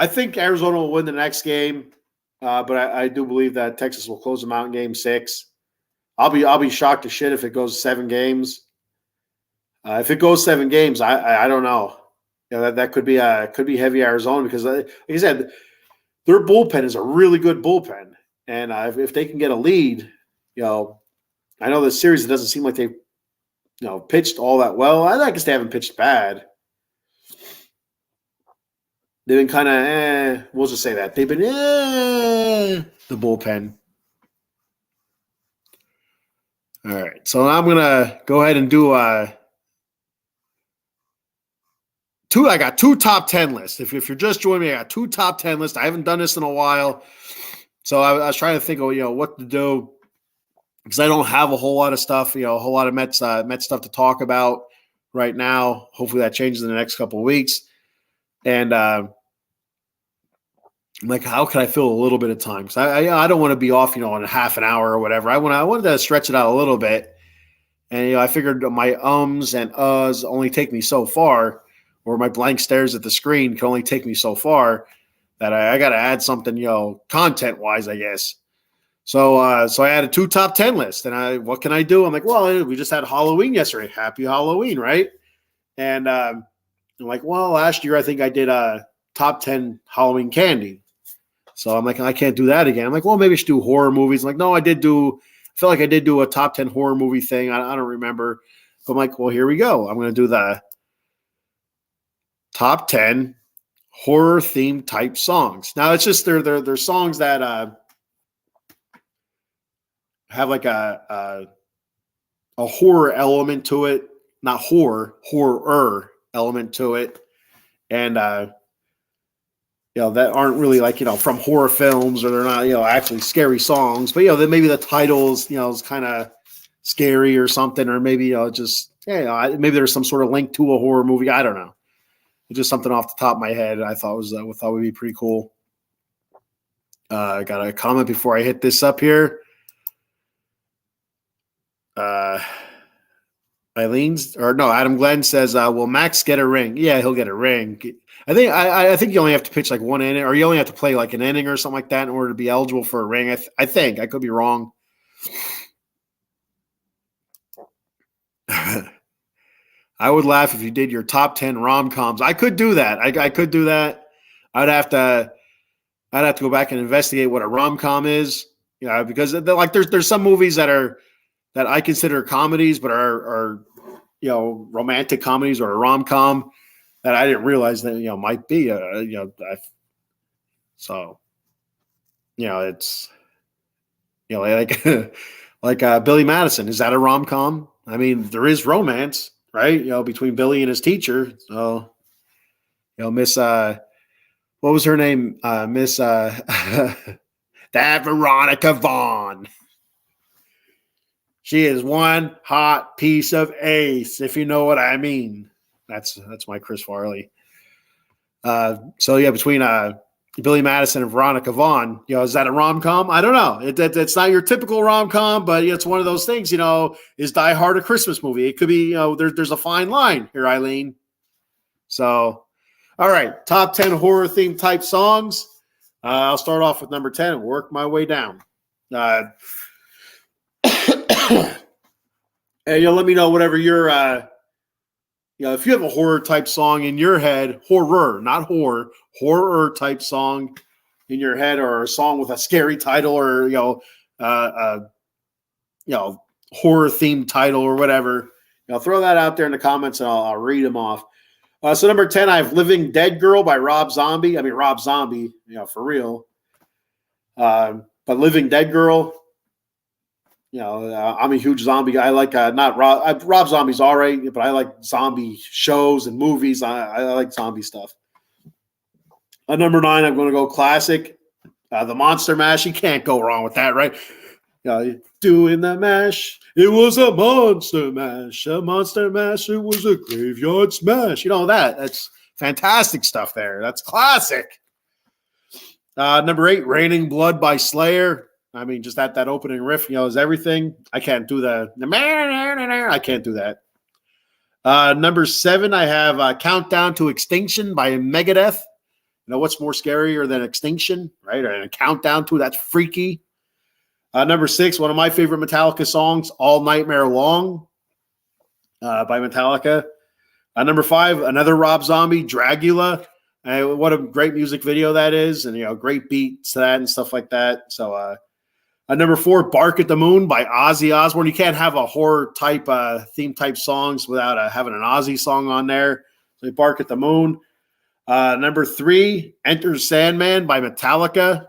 think Arizona will win the next game, but I do believe that Texas will close them out in Game 6. I'll be shocked to shit if it goes 7 games. If it goes 7 games, I don't know. You know, that could be heavy Arizona because, like I said, their bullpen is a really good bullpen, and if they can get a lead, you know, I know the series it doesn't seem like they've pitched all that well. I guess they haven't pitched bad. They've been kind of we'll just say that they've been the bullpen. All right, so I'm gonna go ahead and do I got 2 top 10 lists. If you're just joining me, I got 2 top 10 lists. I haven't done this in a while. So I was trying to think of, what to do because I don't have a whole lot of stuff, a whole lot of Mets stuff to talk about right now. Hopefully that changes in the next couple of weeks. And I'm like, how can I fill a little bit of time? Because I don't want to be off, in a half an hour or whatever. I wanted to stretch it out a little bit. And, I figured my ums and uhs only take me so far, or my blank stares at the screen can only take me so far, that I got to add something, content wise, I guess. So I added 2 top 10 lists, and what can I do? I'm like, well, we just had Halloween yesterday. Happy Halloween, right? And I'm like, well, last year I think I did a top 10 Halloween candy. So I'm like, I can't do that again. I'm like, well, maybe I should do horror movies. I'm like, no, I feel like I did do a top 10 horror movie thing. I don't remember. But I'm like, well, here we go. I'm going to do the top 10 horror themed type songs. Now it's just they're songs that have like a horror element to it, not horror element to it, and that aren't really like from horror films, or they're not actually scary songs, but then maybe the titles is kind of scary or something, or maybe just maybe there's some sort of link to a horror movie. I don't know. It's just something off the top of my head I thought would be pretty cool. I got a comment before I hit this up here. Adam Glenn says, will Max get a ring? Yeah, he'll get a ring. I think you only have to pitch like 1 inning, or you only have to play like an inning or something like that in order to be eligible for a ring. I think. I could be wrong. I would laugh if you did your top 10 rom-coms. I could do that. I could do that. I'd have to go back and investigate what a rom-com is. Because there's some movies that I consider comedies, but are romantic comedies or a rom-com that I didn't realize that might be so it's like like Billy Madison. Is that a rom-com? I mean, there is romance, right? Between Billy and his teacher. So Miss what was her name? Miss that Veronica Vaughn. She is one hot piece of ace, if you know what I mean. That's my Chris Farley. So yeah, between Billy Madison and Veronica Vaughn. Is that a rom-com? I don't know. It's not your typical rom-com, but it's one of those things. Is Die Hard a Christmas movie? It could be. There's a fine line here, Eileen. So, all right, top 10 horror themed type songs. I'll start off with number 10 and work my way down. And let me know whatever your if you have a horror type song in your head, horror, not horror type song in your head, or a song with a scary title, or horror themed title or whatever, throw that out there in the comments and I'll read them off. So number 10, I have "Living Dead Girl" by Rob Zombie. I mean Rob Zombie, for real. But "Living Dead Girl." I'm a huge zombie guy. I like not Rob Zombie's all right, but I like zombie shows and movies. I like zombie stuff. Number 9, I'm going to go classic. The Monster Mash. You can't go wrong with that, right? Doing the mash. It was a monster mash. A monster mash. It was a graveyard smash. That's fantastic stuff there. That's classic. Number 8, "Raining Blood" by Slayer. I mean, just that opening riff, is everything. I can't do I can't do that. Number 7, I have "Countdown to Extinction" by Megadeth. What's more scarier than extinction, right? And a countdown to that's freaky. Number 6, one of my favorite Metallica songs, "All Nightmare Long" by Metallica. Number 5, another Rob Zombie, "Dragula." What a great music video that is, and great beats to that and stuff like that. So, number 4, "Bark at the Moon" by Ozzy Osbourne. You can't have a horror type theme type songs without having an Ozzy song on there. So, "Bark at the Moon." Number 3, "Enter Sandman" by Metallica.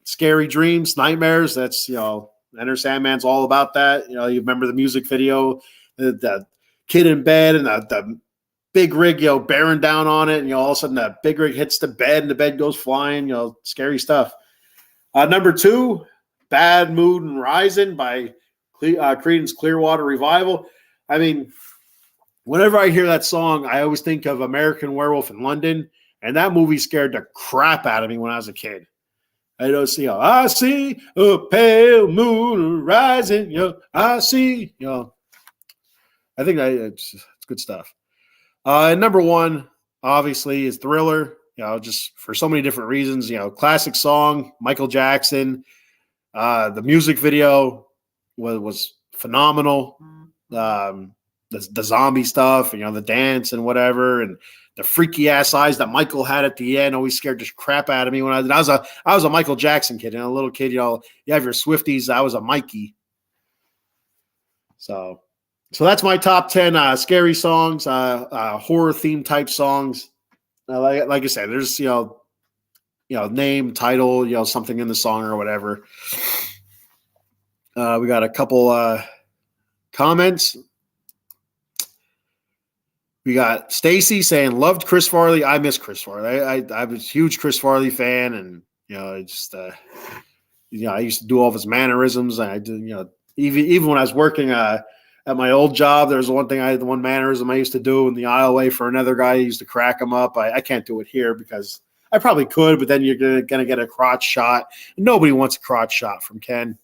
Scary dreams, nightmares. That's Enter Sandman's all about that. You remember the music video, the kid in bed and the big rig, bearing down on it, and all of a sudden the big rig hits the bed and the bed goes flying. Scary stuff. Number 2, "Bad Mood and Rising" by Creedence Clearwater Revival. I mean, whenever I hear that song, I always think of American Werewolf in London, and that movie scared the crap out of me when I was a kid. I see a pale moon rising. I see. I think it's good stuff. And number 1, obviously, is "Thriller." Just for so many different reasons. Classic song, Michael Jackson. The music video was phenomenal. The zombie stuff, the dance and whatever, and the freaky ass eyes that Michael had at the end always scared the crap out of me when I was a Michael Jackson kid, and a little kid. You have your Swifties. I was a Mikey. So that's my top 10 scary songs, horror theme type songs. Like I said, there's name, title, something in the song or whatever. We got a couple comments. We got Stacy saying, "Loved Chris Farley. I miss Chris Farley. I was a huge Chris Farley fan, and I used to do all of his mannerisms. And I did, even when I was working at my old job, there was the one mannerism I used to do in the aisleway for another guy. I used to crack him up. I can't do it here because I probably could, but then you're gonna get a crotch shot. Nobody wants a crotch shot from Ken.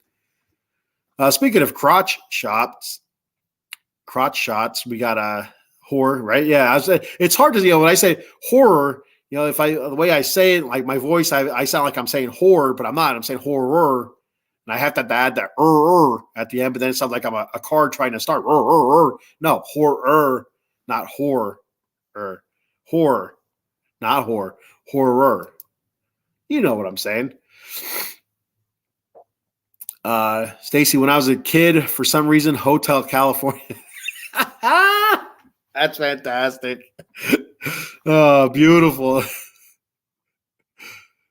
Speaking of crotch shots, we got a horror, right? Yeah, it's hard to when I say horror. If the way I say it, like my voice, I sound like I'm saying horror, but I'm not. I'm saying horror, and I have to add that at the end. But then it sounds like I'm a car trying to start. No, horror, not horror. Horror, not horror. Horror. You know what I'm saying. Stacy, when I was a kid, for some reason, Hotel California. That's fantastic. Oh, beautiful.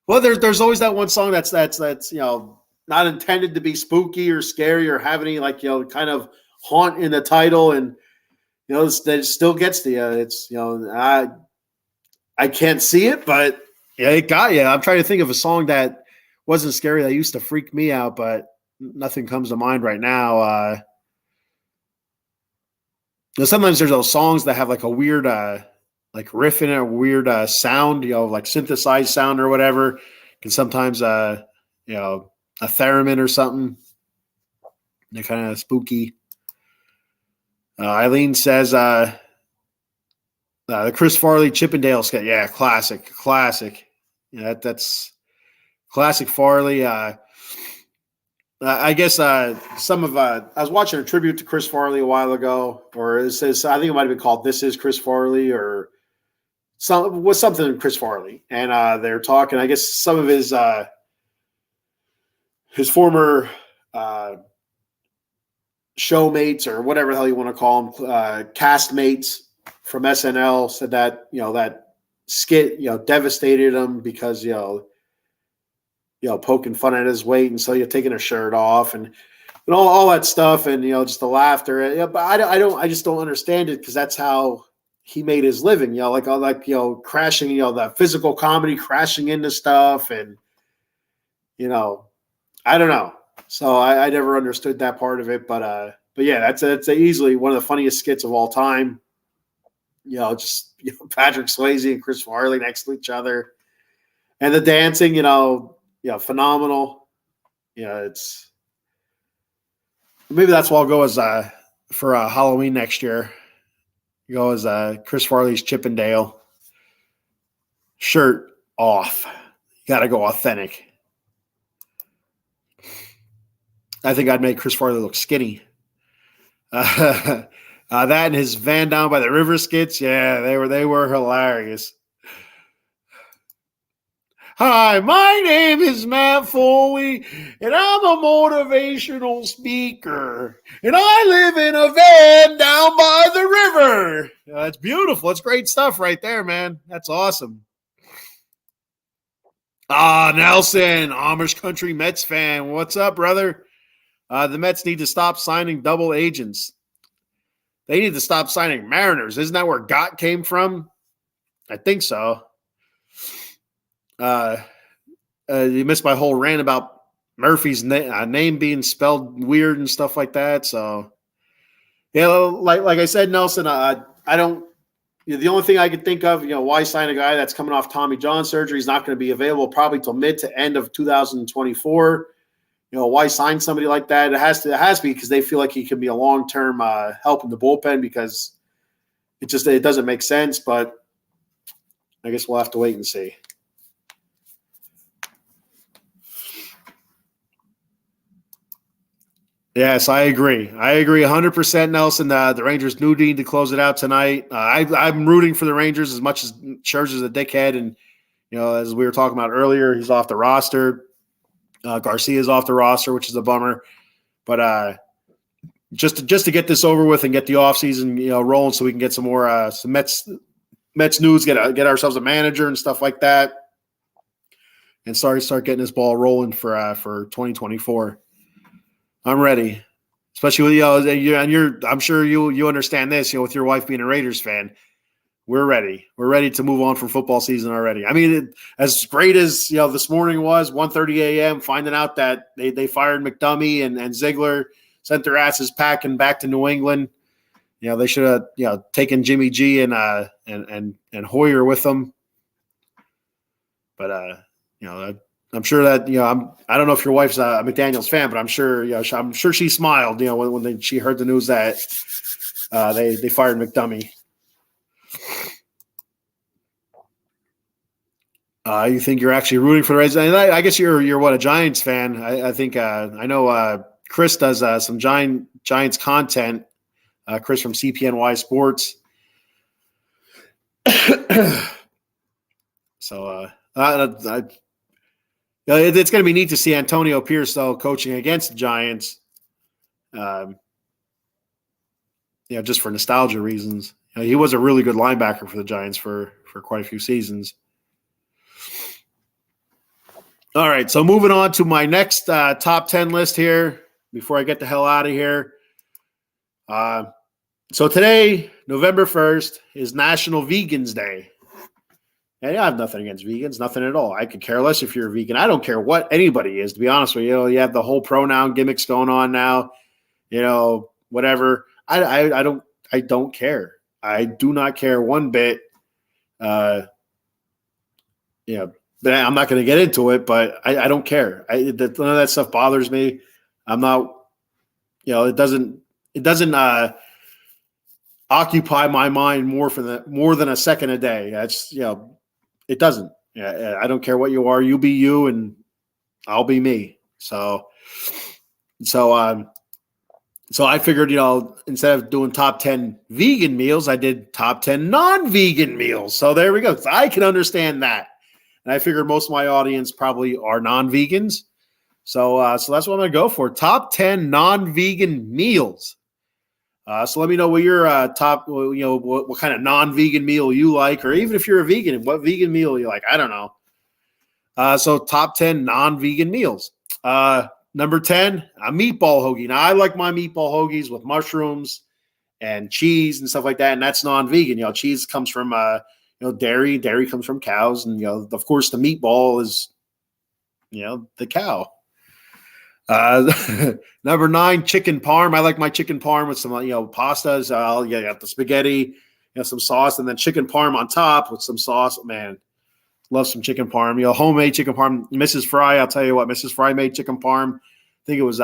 Well, there's always that one song that's not intended to be spooky or scary or have any kind of haunt in the title, and that still gets to you. It's I can't see it, but yeah, it got you. I'm trying to think of a song that wasn't scary that used to freak me out, but nothing comes to mind right now. Sometimes there's those songs that have like a weird like riffing a weird sound, like synthesized sound or whatever. Can sometimes a theremin or something. They're kind of spooky. Eileen says the Chris Farley Chippendale sketch. Yeah, classic. Yeah, that's classic Farley. I guess I was watching a tribute to Chris Farley a while ago, or it says, I think it might have been called "This Is Chris Farley" or something Chris Farley, and they're talking. I guess some of his former showmates or whatever the hell you want to call them, castmates from SNL said that that skit devastated him because poking fun at his weight, and so you're taking a shirt off and all that stuff, and just the laughter. Yeah, but I just don't understand it because that's how he made his living. Crashing, that physical comedy, crashing into stuff, and I don't know. So I never understood that part of it, but yeah, that's easily one of the funniest skits of all time. Patrick Swayze and Chris Farley next to each other, and the dancing, phenomenal. It's maybe that's what I'll go as for Halloween next year. Go as Chris Farley's Chippendale. Shirt off. You got to go authentic. I think I'd make Chris Farley look skinny. That and his Van Down by the River skits, yeah, they were hilarious. Hi, my name is Matt Foley, and I'm a motivational speaker, and I live in a van down by the river. That's beautiful. It's great stuff right there, man. That's awesome. Nelson, Amish Country Mets fan. What's up, brother? The Mets need to stop signing double agents. They need to stop signing Mariners. Isn't that where Gott came from? I think so. You missed my whole rant about Murphy's name being spelled weird and stuff like that. So, yeah, like I said, Nelson, I don't. The only thing I could think of, why sign a guy that's coming off Tommy John surgery? He's not going to be available probably till mid to end of 2024. Why sign somebody like that? It has to be because they feel like he can be a long-term help in the bullpen because it doesn't make sense. But I guess we'll have to wait and see. Yes, I agree. 100%, Nelson. The Rangers do need to close it out tonight. I'm rooting for the Rangers as much as Scherzer's a dickhead. And, as we were talking about earlier, he's off the roster. Garcia's off the roster, which is a bummer. But just to get this over with and get the offseason, rolling so we can get some more some Mets news, get ourselves a manager and stuff like that, and start getting this ball rolling for 2024. I'm ready, especially with I'm sure you understand this. With your wife being a Raiders fan, we're ready. We're ready to move on from football season already. I mean, as great as this morning was, 1:30 a.m. finding out that they fired McDummy and Ziegler, sent their asses packing back to New England. They should have taken Jimmy G and Hoyer with them. But I'm sure that I don't know if your wife's a McDaniels fan, but I'm sure she smiled when she heard the news that they fired McDummy. You think you're actually rooting for the Reds? I guess you're what, a Giants fan? I think I know Chris does some Giants content. Chris from CPNY Sports. So it's going to be neat to see Antonio Pierce though coaching against the Giants. Just for nostalgia reasons. He was a really good linebacker for the Giants for quite a few seasons. All right, so moving on to my next top 10 list here before I get the hell out of here. So today, November 1st, is National Vegans Day. And I have nothing against vegans, nothing at all. I could care less if you're a vegan. I don't care what anybody is, to be honest with you. You have the whole pronoun gimmicks going on now, whatever. I don't care. I do not care one bit Uh, but I'm not going to get into it, but I don't care. None of that stuff bothers me. I'm not, it doesn't occupy my mind more than a second a day. That's, it doesn't. Yeah, I don't care what you are. You be you, and I'll be me. So I figured, instead of doing top 10 vegan meals, I did top 10 non-vegan meals. So there we go. So I can understand that. And I figured most of my audience probably are non-vegans. So that's what I'm going to go for. Top 10 non-vegan meals. So let me know what your top, what kind of non-vegan meal you like, or even if you're a vegan, what vegan meal you like. I don't know. So top 10 non-vegan meals. Number 10, a meatball hoagie. Now, I like my meatball hoagies with mushrooms and cheese and stuff like that, and that's non-vegan. Cheese comes from, dairy. Dairy comes from cows, and, of course, the meatball is, the cow. Number 9, chicken parm. I like my chicken parm with some, pastas. You got the spaghetti, some sauce, and then chicken parm on top with some sauce. Man, love some chicken parm. Homemade chicken parm. Mrs. Frie, I'll tell you what, Mrs. Frie made chicken parm. I think it was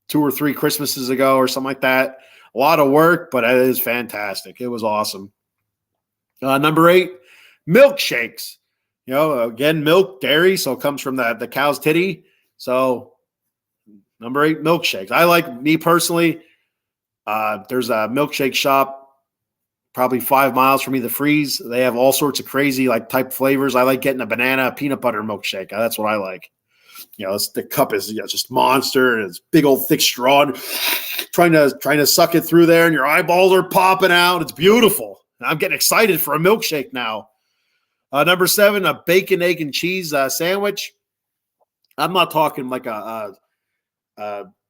2 or 3 Christmases ago or something like that. A lot of work, but it is fantastic. It was awesome. Number 8, milkshakes. Again, milk, dairy, so it comes from the cow's titty. So number 8, milkshakes. I like, me personally, there's a milkshake shop probably 5 miles from me, the Freeze. They have all sorts of crazy type flavors. I like getting a banana peanut butter milkshake. That's what I like. The cup is just monster, and it's big old thick straw, trying to suck it through there, and your eyeballs are popping out. It's beautiful. I'm getting excited for a milkshake now. Number 7, a bacon, egg, and cheese sandwich. I'm not talking like a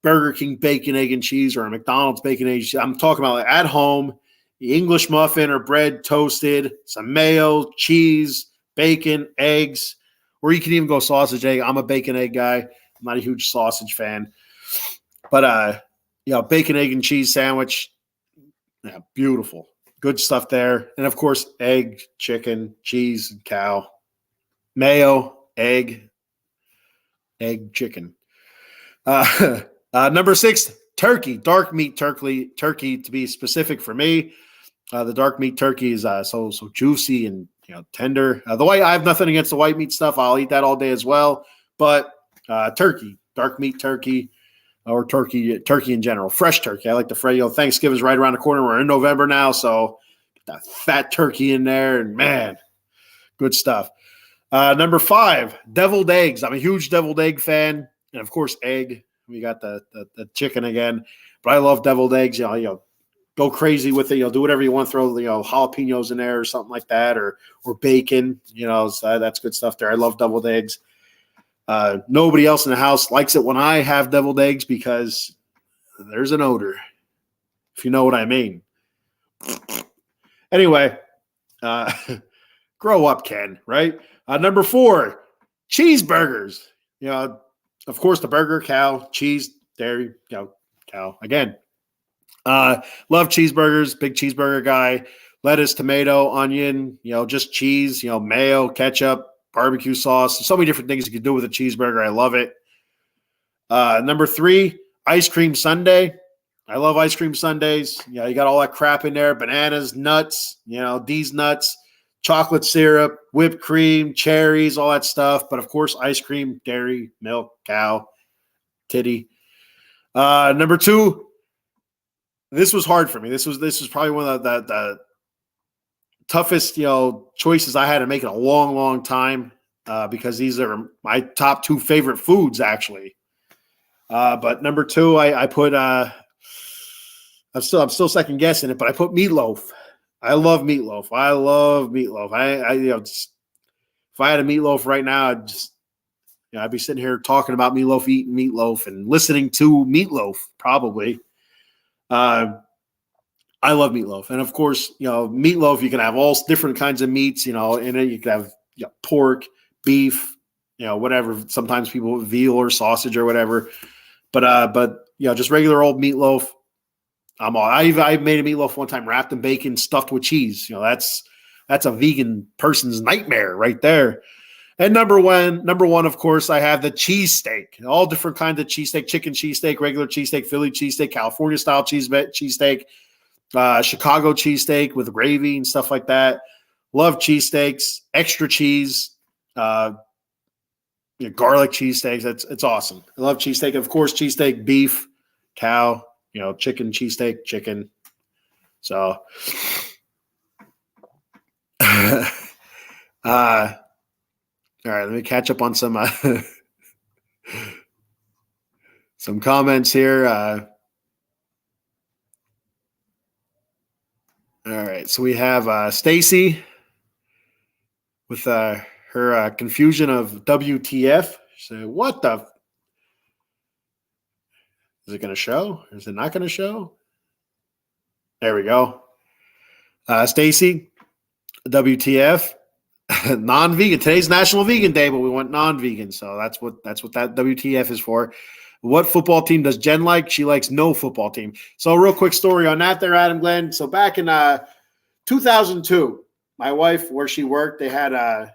Burger King bacon, egg, and cheese or a McDonald's bacon, egg, and cheese. I'm talking about at home, the English muffin or bread toasted, some mayo, cheese, bacon, eggs, or you can even go sausage, egg. I'm a bacon, egg guy. I'm not a huge sausage fan. But, bacon, egg, and cheese sandwich, beautiful. Good stuff there. And, of course, egg, chicken, cheese, and cow. Mayo, egg, chicken. Number 6, turkey. Dark meat turkey to be specific for me. The dark meat turkey is so juicy and tender. The white, I have nothing against the white meat stuff. I'll eat that all day as well. But turkey, dark meat turkey, or turkey in general, fresh turkey. I like the fresh. Thanksgiving's right around the corner. We're in November now, so get that fat turkey in there, and man, good stuff. Number 5, deviled eggs. I'm a huge deviled egg fan, and of course, egg. We got the chicken again, but I love deviled eggs. Go crazy with it. Do whatever you want. Throw jalapenos in there or something like that, or bacon. So that's good stuff there. I love deviled eggs. Nobody else in the house likes it when I have deviled eggs because there's an odor, if you know what I mean. Anyway, grow up, Ken. Right. Number 4, cheeseburgers. Of course, the burger, cow, cheese, dairy, cow again. Love cheeseburgers, big cheeseburger guy. Lettuce, tomato, onion, just cheese, mayo, ketchup, barbecue sauce. So many different things you can do with a cheeseburger. I love it. Number 3, ice cream sundae. I love ice cream sundaes. You got all that crap in there, bananas, nuts, these nuts, chocolate syrup, whipped cream, cherries, all that stuff. But of course, ice cream, dairy, milk, cow, titty. Number 2, this was hard for me. This was probably one of the toughest, choices I had to make in a long, long time, because these are my top 2 favorite foods, actually. But number 2, I put, I'm still second guessing it, but I put meatloaf. I love meatloaf. If I had a meatloaf right now, I'd be sitting here talking about meatloaf, eating meatloaf, and listening to meatloaf probably. I love meatloaf. And of course, meatloaf, you can have all different kinds of meats, in it. You can have pork, beef, whatever. Sometimes people with veal or sausage or whatever. But just regular old meatloaf. I made a meatloaf one time wrapped in bacon, stuffed with cheese. That's That's a vegan person's nightmare right there. And number one, of course, I have the cheesesteak. All different kinds of cheesesteak: chicken cheesesteak, regular cheesesteak, Philly cheesesteak, California style cheesesteak, Chicago cheesesteak with gravy and stuff like that. Love cheesesteaks, extra cheese, garlic cheesesteaks. It's awesome. I love cheesesteak. Of course, cheesesteak, beef, cow, chicken, cheesesteak, chicken. So, all right, let me catch up on some some comments here. All right, so we have Stacy with her confusion of WTF. So what the? Is it going to show? Is it not going to show? There we go. Stacy, WTF. Non-vegan. Today's National Vegan Day, but we went non-vegan, so that's what that WTF is for. What football team does Jen like? She likes no football team. So, real quick story on that, there, Adam Glenn. So, back in 2002, my wife, where she worked, they had a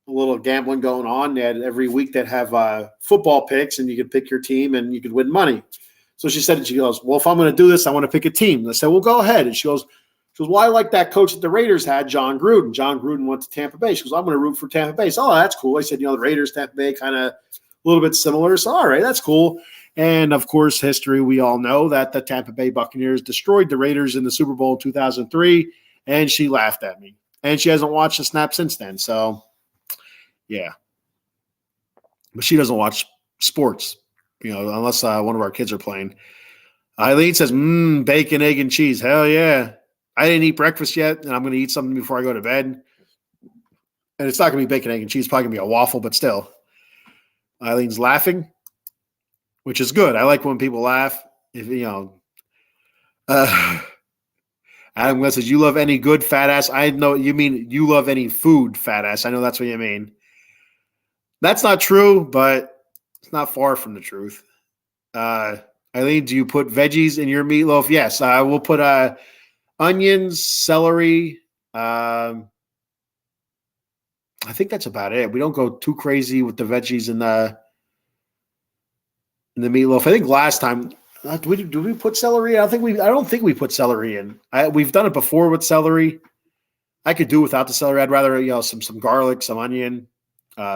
little gambling going on. They had every week they'd have football picks, and you could pick your team, and you could win money. So she goes, well, if I'm going to do this, I want to pick a team. And I said, well, go ahead. And she goes, well, I like that coach that the Raiders had, John Gruden. John Gruden went to Tampa Bay. She goes, I'm going to root for Tampa Bay. So, that's cool. I said, the Raiders, Tampa Bay, kind of a little bit similar. So, all right, that's cool. And, of course, history, we all know that the Tampa Bay Buccaneers destroyed the Raiders in the Super Bowl 2003, and she laughed at me. And she hasn't watched a snap since then. So, yeah. But she doesn't watch sports, unless one of our kids are playing. Eileen says, bacon, egg, and cheese. Hell yeah. I didn't eat breakfast yet, and I'm going to eat something before I go to bed. And it's not going to be bacon, egg, and cheese. It's probably going to be a waffle, but still. Eileen's laughing, which is good. I like when people laugh. Adam Glenn says, you love any good fat ass. I know you mean you love any food fat ass. I know that's what you mean. That's not true, but it's not far from the truth. Eileen, do you put veggies in your meatloaf? Yes, I will put onions, celery. I think that's about it. We don't go too crazy with the veggies in the meatloaf. I think last time, do we put celery? I don't think we put celery in. We've done it before with celery. I could do without the celery. I'd rather some garlic, some onion,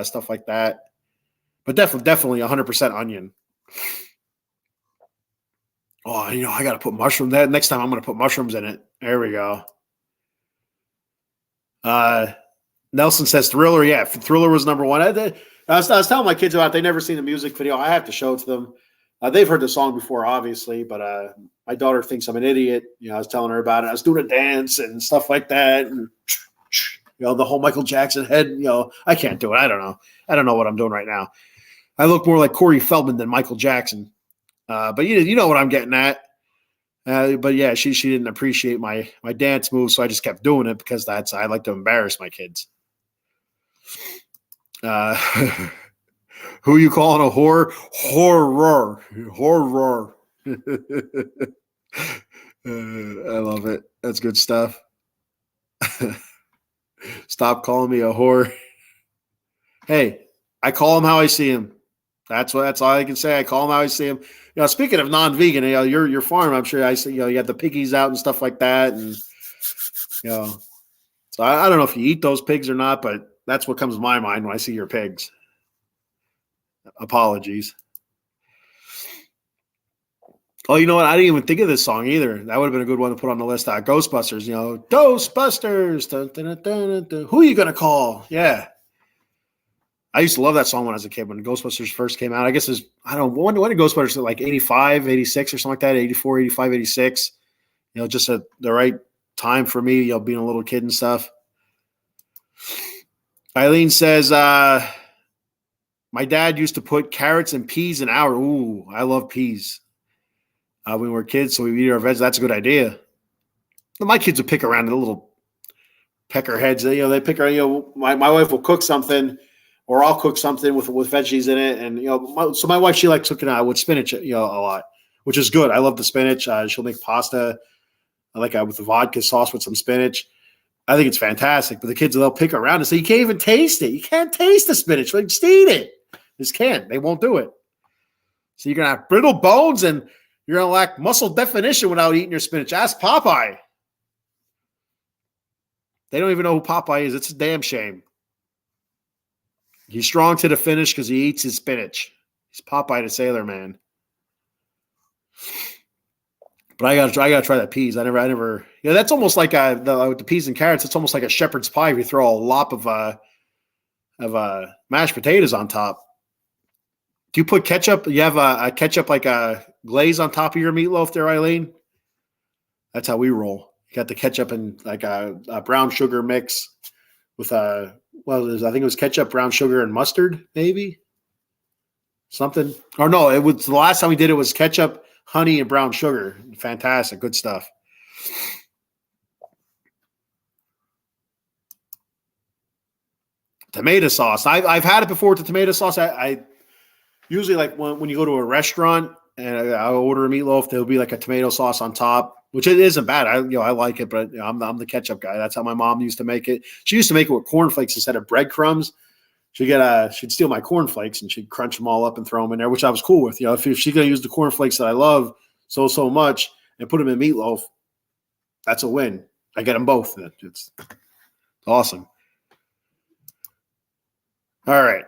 stuff like that. But definitely 100% onion. Oh, I got to put mushrooms. Next time I'm going to put mushrooms in it. There we go. Nelson says Thriller. Yeah, Thriller was number one. I was telling my kids about it. They never seen the music video. I have to show it to them. They've heard the song before, obviously, but my daughter thinks I'm an idiot. I was telling her about it. I was doing a dance and stuff like that. And, the whole Michael Jackson head, I can't do it. I don't know. I don't know what I'm doing right now. I look more like Corey Feldman than Michael Jackson. But you know what I'm getting at. But yeah, she didn't appreciate my dance move, so I just kept doing it because I like to embarrass my kids. Who you calling a whore? Horror. I love it. That's good stuff. Stop calling me a whore. Hey, I call him how I see him. That's all I can say. I call him how I see him. Speaking of non-vegan, your farm, I'm sure I see, you got the piggies out and stuff like that. And, so I don't know if you eat those pigs or not, but that's what comes to my mind when I see your pigs. Apologies. Oh, you know what? I didn't even think of this song either. That would have been a good one to put on the list. Ghostbusters, Ghostbusters. Dun, dun, dun, dun, dun. Who are you going to call? Yeah. I used to love that song when I was a kid, when Ghostbusters first came out. I guess when did Ghostbusters, like 85, 86 or something like that, 84, 85, 86. Just at the right time for me, being a little kid and stuff. Eileen says, my dad used to put carrots and peas in our. Ooh, I love peas. When we were kids, so we eat our veg. That's a good idea. My kids would pick around the little pecker heads. They pick around. My wife will cook something, or I'll cook something with veggies in it. And so my wife, she likes cooking with spinach, a lot, which is good. I love the spinach. She'll make pasta, with the vodka sauce with some spinach. I think it's fantastic. But the kids, they'll pick around and say, you can't even taste it. You can't taste the spinach. Like, just eat it. Just can't. They won't do it. So you're going to have brittle bones and you're going to lack muscle definition without eating your spinach. Ask Popeye. They don't even know who Popeye is. It's a damn shame. He's strong to the finish because he eats his spinach. He's Popeye the Sailor Man. But I gotta try that peas. I never. Yeah, that's almost like with the peas and carrots. It's almost like a shepherd's pie if you throw a lop of mashed potatoes on top. Do you put ketchup? You have a ketchup like a glaze on top of your meatloaf there, Eileen? That's how we roll. You got the ketchup and like a brown sugar mix with I think it was ketchup, brown sugar, and mustard, maybe something. Or no, it was the last time we did it was ketchup, honey, and brown sugar. Fantastic, good stuff. Tomato sauce. I've had it before with the tomato sauce. I usually like when you go to a restaurant and I order a meatloaf, there'll be like a tomato sauce on top, which it isn't bad. I like it, but I'm the ketchup guy. That's how my mom used to make it. She used to make it with cornflakes instead of breadcrumbs. She'd steal my cornflakes and she'd crunch them all up and throw them in there, which I was cool with. If she's gonna use the cornflakes that I love so much and put them in meatloaf, that's a win. I get them both. It's awesome. All right.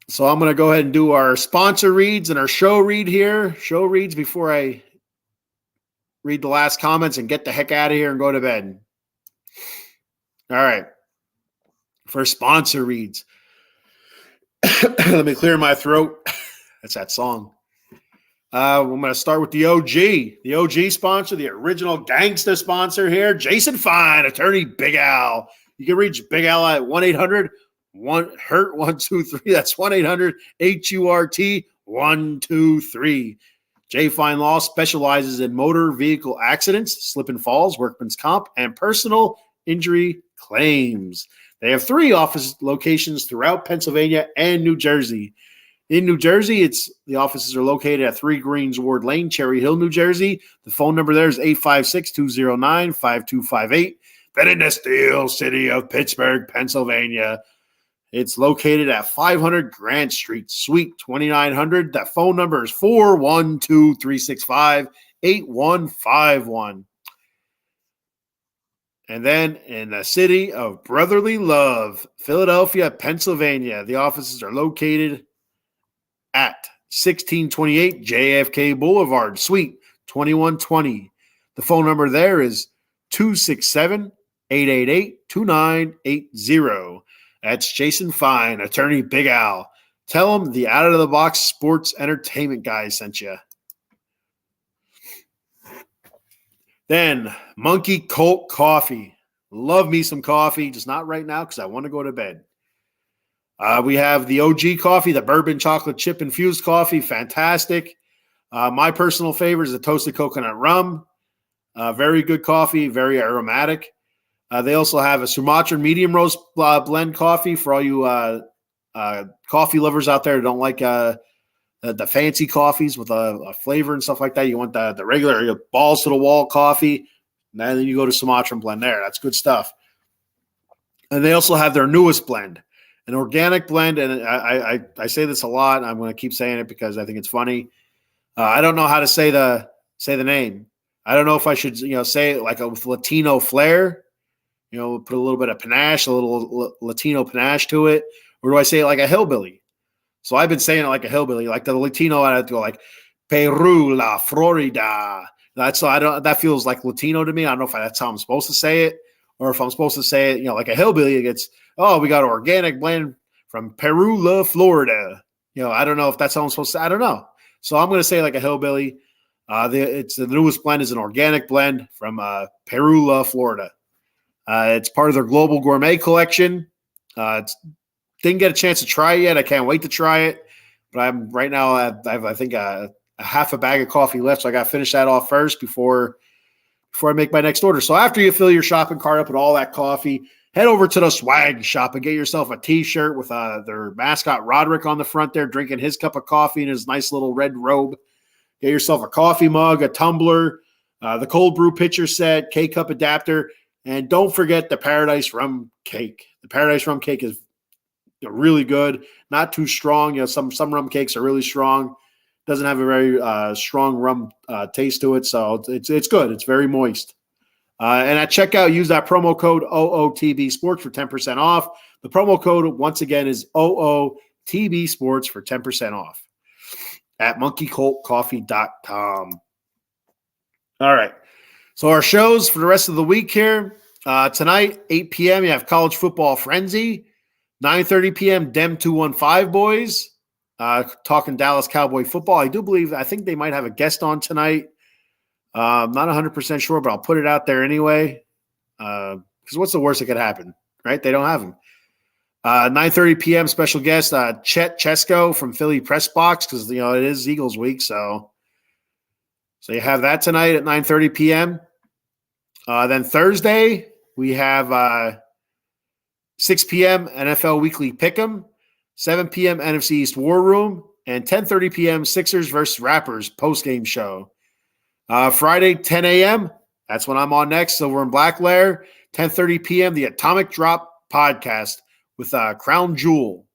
So I'm going to go ahead and do our sponsor reads and our show read here. Show reads before I read the last comments and get the heck out of here and go to bed. All right. For sponsor reads. Let me clear my throat. That's that song. I'm going to start with the OG sponsor, the original gangsta sponsor here, Jason Fine, attorney Big Al. You can reach Big Al at 1-800-HURT-123. That's 1-800-HURT-123. J Fine Law specializes in motor vehicle accidents, slip and falls, workman's comp, and personal injury claims. They have 3 office locations throughout Pennsylvania and New Jersey. In New Jersey, the offices are located at 3 Greensward Lane, Cherry Hill, New Jersey. The phone number there is 856-209-5258. Then in the steel city of Pittsburgh, Pennsylvania, it's located at 500 Grant Street, Suite 2900. That phone number is 412-365-8151. And then in the city of Brotherly Love, Philadelphia, Pennsylvania, the offices are located at 1628 JFK Boulevard, Suite 2120. The phone number there is 267-888-2980. That's Jason Fine, attorney Big Al. Tell him the Out of the Box Sports Entertainment guy sent you. Then Monkey Colt Coffee. Love me some coffee, just not right now because I want to go to bed. We have the OG coffee, the bourbon chocolate chip infused coffee. Fantastic. My personal favorite is the toasted coconut rum. Very good coffee, very aromatic. They also have a Sumatran medium roast blend coffee for all you coffee lovers out there who don't like the fancy coffees with a flavor and stuff like that. You want the regular balls to the wall coffee, and then you go to Sumatran blend there. That's good stuff. And they also have their newest blend, an organic blend. And I say this a lot. I'm going to keep saying it because I think it's funny. I don't know how to say the name. I don't know if I should say it like with Latino flair. Put a little bit of panache, a little Latino panache to it. Or do I say it like a hillbilly? So I've been saying it like a hillbilly, like the Latino. I have to go like Peru, La Florida. That feels like Latino to me. I don't know if that's how I'm supposed to say it, or if I'm supposed to say it, like a hillbilly. It gets, we got an organic blend from Peru, La Florida. I don't know if that's how I'm supposed to. I don't know. So I'm going to say like a hillbilly. The newest blend is an organic blend from Peru, La Florida. It's part of their global gourmet collection. Didn't get a chance to try it yet. I can't wait to try it. But I'm right now. I have I think a half a bag of coffee left, so I got to finish that off first before I make my next order. So after you fill your shopping cart up with all that coffee, head over to the swag shop and get yourself a T-shirt with their mascot Roderick on the front there, drinking his cup of coffee in his nice little red robe. Get yourself a coffee mug, a tumbler, the cold brew pitcher set, K-cup adapter. And don't forget the Paradise Rum Cake. The Paradise Rum Cake is really good, not too strong. Some rum cakes are really strong. Doesn't have a very strong rum taste to it, so it's good. It's very moist. And at checkout, use that promo code OOTB Sports for 10% off. The promo code, once again, is OOTB Sports for 10% off at monkeycoltcoffee.com. All right. So our shows for the rest of the week here. Tonight, 8 p.m., you have College Football Frenzy. 9:30 p.m., Dem 215 boys. Talking Dallas Cowboy football. I think they might have a guest on tonight. I'm not 100% sure, but I'll put it out there anyway. Because what's the worst that could happen, right? They don't have him. 9:30 p.m. special guest Chet Chesko from Philly Press Box, because it is Eagles week, so you have that tonight at 9:30 p.m. Then Thursday we have 6 p.m. NFL Weekly Pick'em, 7 p.m. NFC East War Room, and 10:30 p.m. Sixers versus Rappers postgame show. Friday, 10 a.m. That's when I'm on next. Silver and Black Lair. 10:30 p.m. The Atomic Drop podcast with Crown Jewel.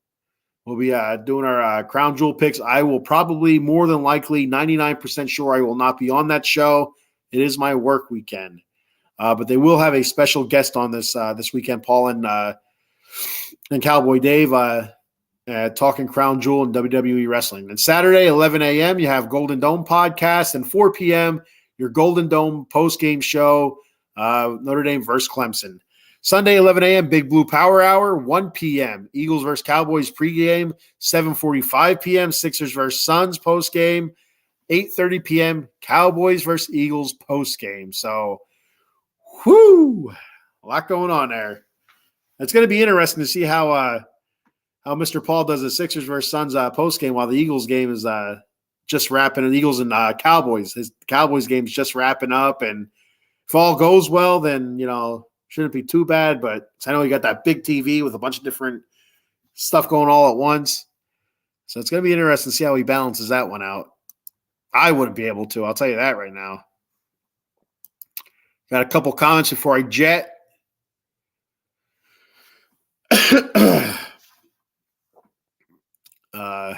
We'll be doing our Crown Jewel picks. I will probably, more than likely, 99% sure I will not be on that show. It is my work weekend. But they will have a special guest on this weekend, Paul and Cowboy Dave, talking Crown Jewel and WWE wrestling. And Saturday, 11 a.m., you have Golden Dome podcast. And 4 p.m., your Golden Dome post-game show, Notre Dame versus Clemson. Sunday, 11 a.m., Big Blue Power Hour. 1 p.m., Eagles versus Cowboys pregame. 7:45 p.m., Sixers versus Suns postgame. 8:30 p.m., Cowboys versus Eagles postgame. So, a lot going on there. It's going to be interesting to see how Mr. Paul does the Sixers versus Suns postgame while the Eagles game is just wrapping. The Eagles and Cowboys. His Cowboys game is just wrapping up, and if all goes well, then shouldn't be too bad. But I know you got that big TV with a bunch of different stuff going all at once, so it's going to be interesting to see how he balances that one out. I wouldn't be able to. I'll tell you that right now. Got a couple comments before I jet. All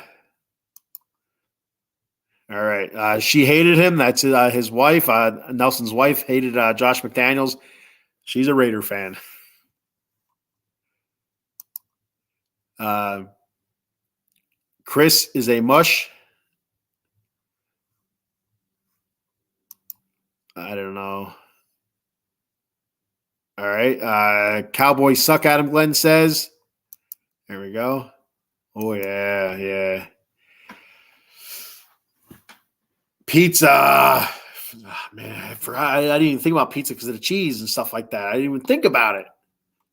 right. She hated him. That's his wife. Nelson's wife hated Josh McDaniels. She's a Raider fan. Chris is a mush. I don't know. All right. Cowboys suck, Adam Glenn says. There we go. Oh, yeah. Pizza. Oh, man, I forgot. I didn't even think about pizza because of the cheese and stuff like that. I didn't even think about it.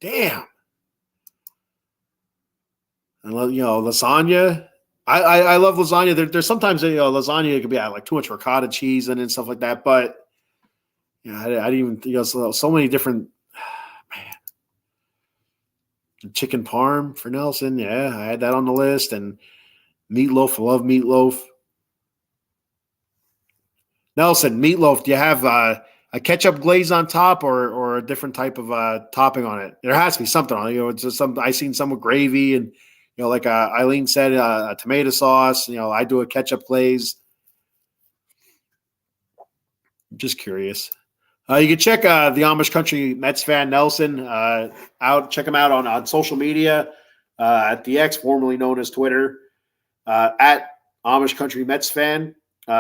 Damn. And lasagna. I love lasagna. There's sometimes lasagna could be like too much ricotta cheese and stuff like that. But I didn't even so many different. Man, chicken parm for Nelson. Yeah, I had that on the list. And meatloaf. I love meatloaf. Nelson, meatloaf, do you have a ketchup glaze on top or a different type of topping on it? There has to be something on it. It's just I've seen some with gravy and, like Eileen said, a tomato sauce. I do a ketchup glaze. Just curious. You can check the Amish Country Mets fan, Nelson, out. Check him out on social media at the X, formerly known as Twitter, at Amish Country Mets fan.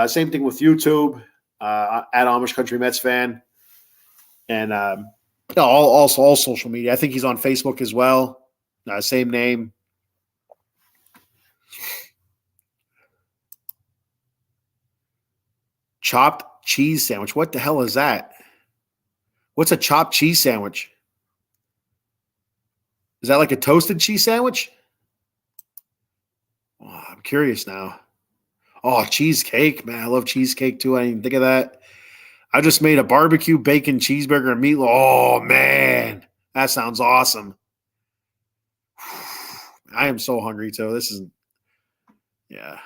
Same thing with YouTube, at Amish Country Mets fan, and all social media. I think he's on Facebook as well. Same name. Chopped cheese sandwich. What the hell is that? What's a chopped cheese sandwich? Is that like a toasted cheese sandwich? Oh, I'm curious now. Oh, cheesecake, man. I love cheesecake too. I didn't even think of that. I just made a barbecue bacon cheeseburger and meatloaf. Oh, man. That sounds awesome. I am so hungry too. Yeah.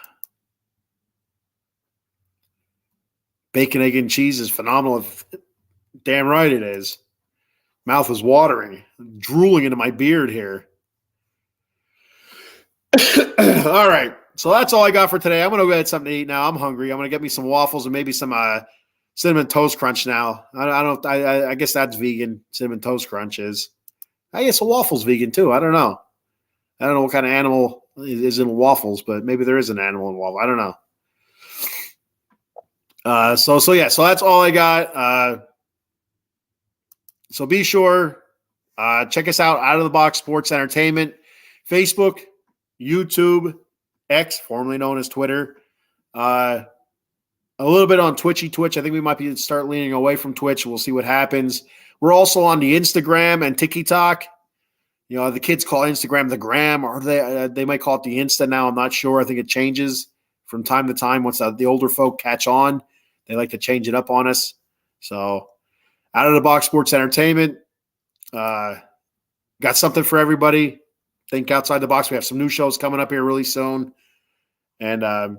Bacon, egg, and cheese is phenomenal. Damn right it is. Mouth is watering, drooling into my beard here. All right. So that's all I got for today. I'm going to go get something to eat now. I'm hungry. I'm going to get me some waffles and maybe some Cinnamon Toast Crunch now. I don't. I guess that's vegan. Cinnamon Toast Crunch is. I guess a waffle's vegan too. I don't know. I don't know what kind of animal is in waffles, but maybe there is an animal in waffle. I don't know. So that's all I got. So be sure check us out of the Box Sports Entertainment, Facebook, YouTube, X, formerly known as Twitter. A little bit on Twitch. I think we might start leaning away from Twitch. We'll see what happens. We're also on the Instagram and TikTok. You know, the kids call Instagram the gram, or they might call it the Insta now. I'm not sure. I think it changes from time to time. Once the older folk catch on, they like to change it up on us. So, Out of the Box Sports Entertainment, got something for everybody. Think outside the box. We have some new shows coming up here really soon, and I'll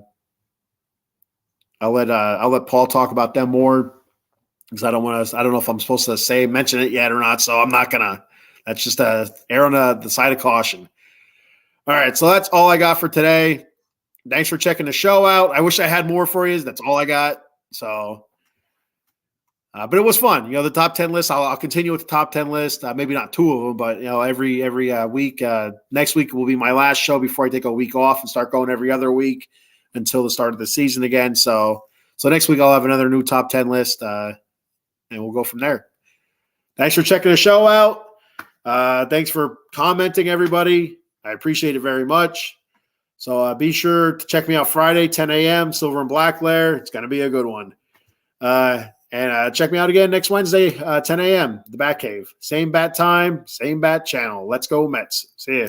let Paul talk about them more because I don't know if I'm supposed to mention it yet or not. So I'm not gonna. That's just err on the side of caution. All right, so that's all I got for today. Thanks for checking the show out. I wish I had more for you. That's all I got. So, but it was fun. You know, the top 10 list. I'll continue with the top 10 list. Maybe not two of them, but every week. Next week will be my last show before I take a week off and start going every other week until the start of the season again. So next week I'll have another new top 10 list, and we'll go from there. Thanks for checking the show out. Thanks for commenting, everybody. I appreciate it very much. So be sure to check me out Friday, 10 a.m., Silver and Black Lair. It's going to be a good one. And check me out again next Wednesday, 10 a.m., the Bat Cave. Same bat time, same bat channel. Let's go Mets. See ya.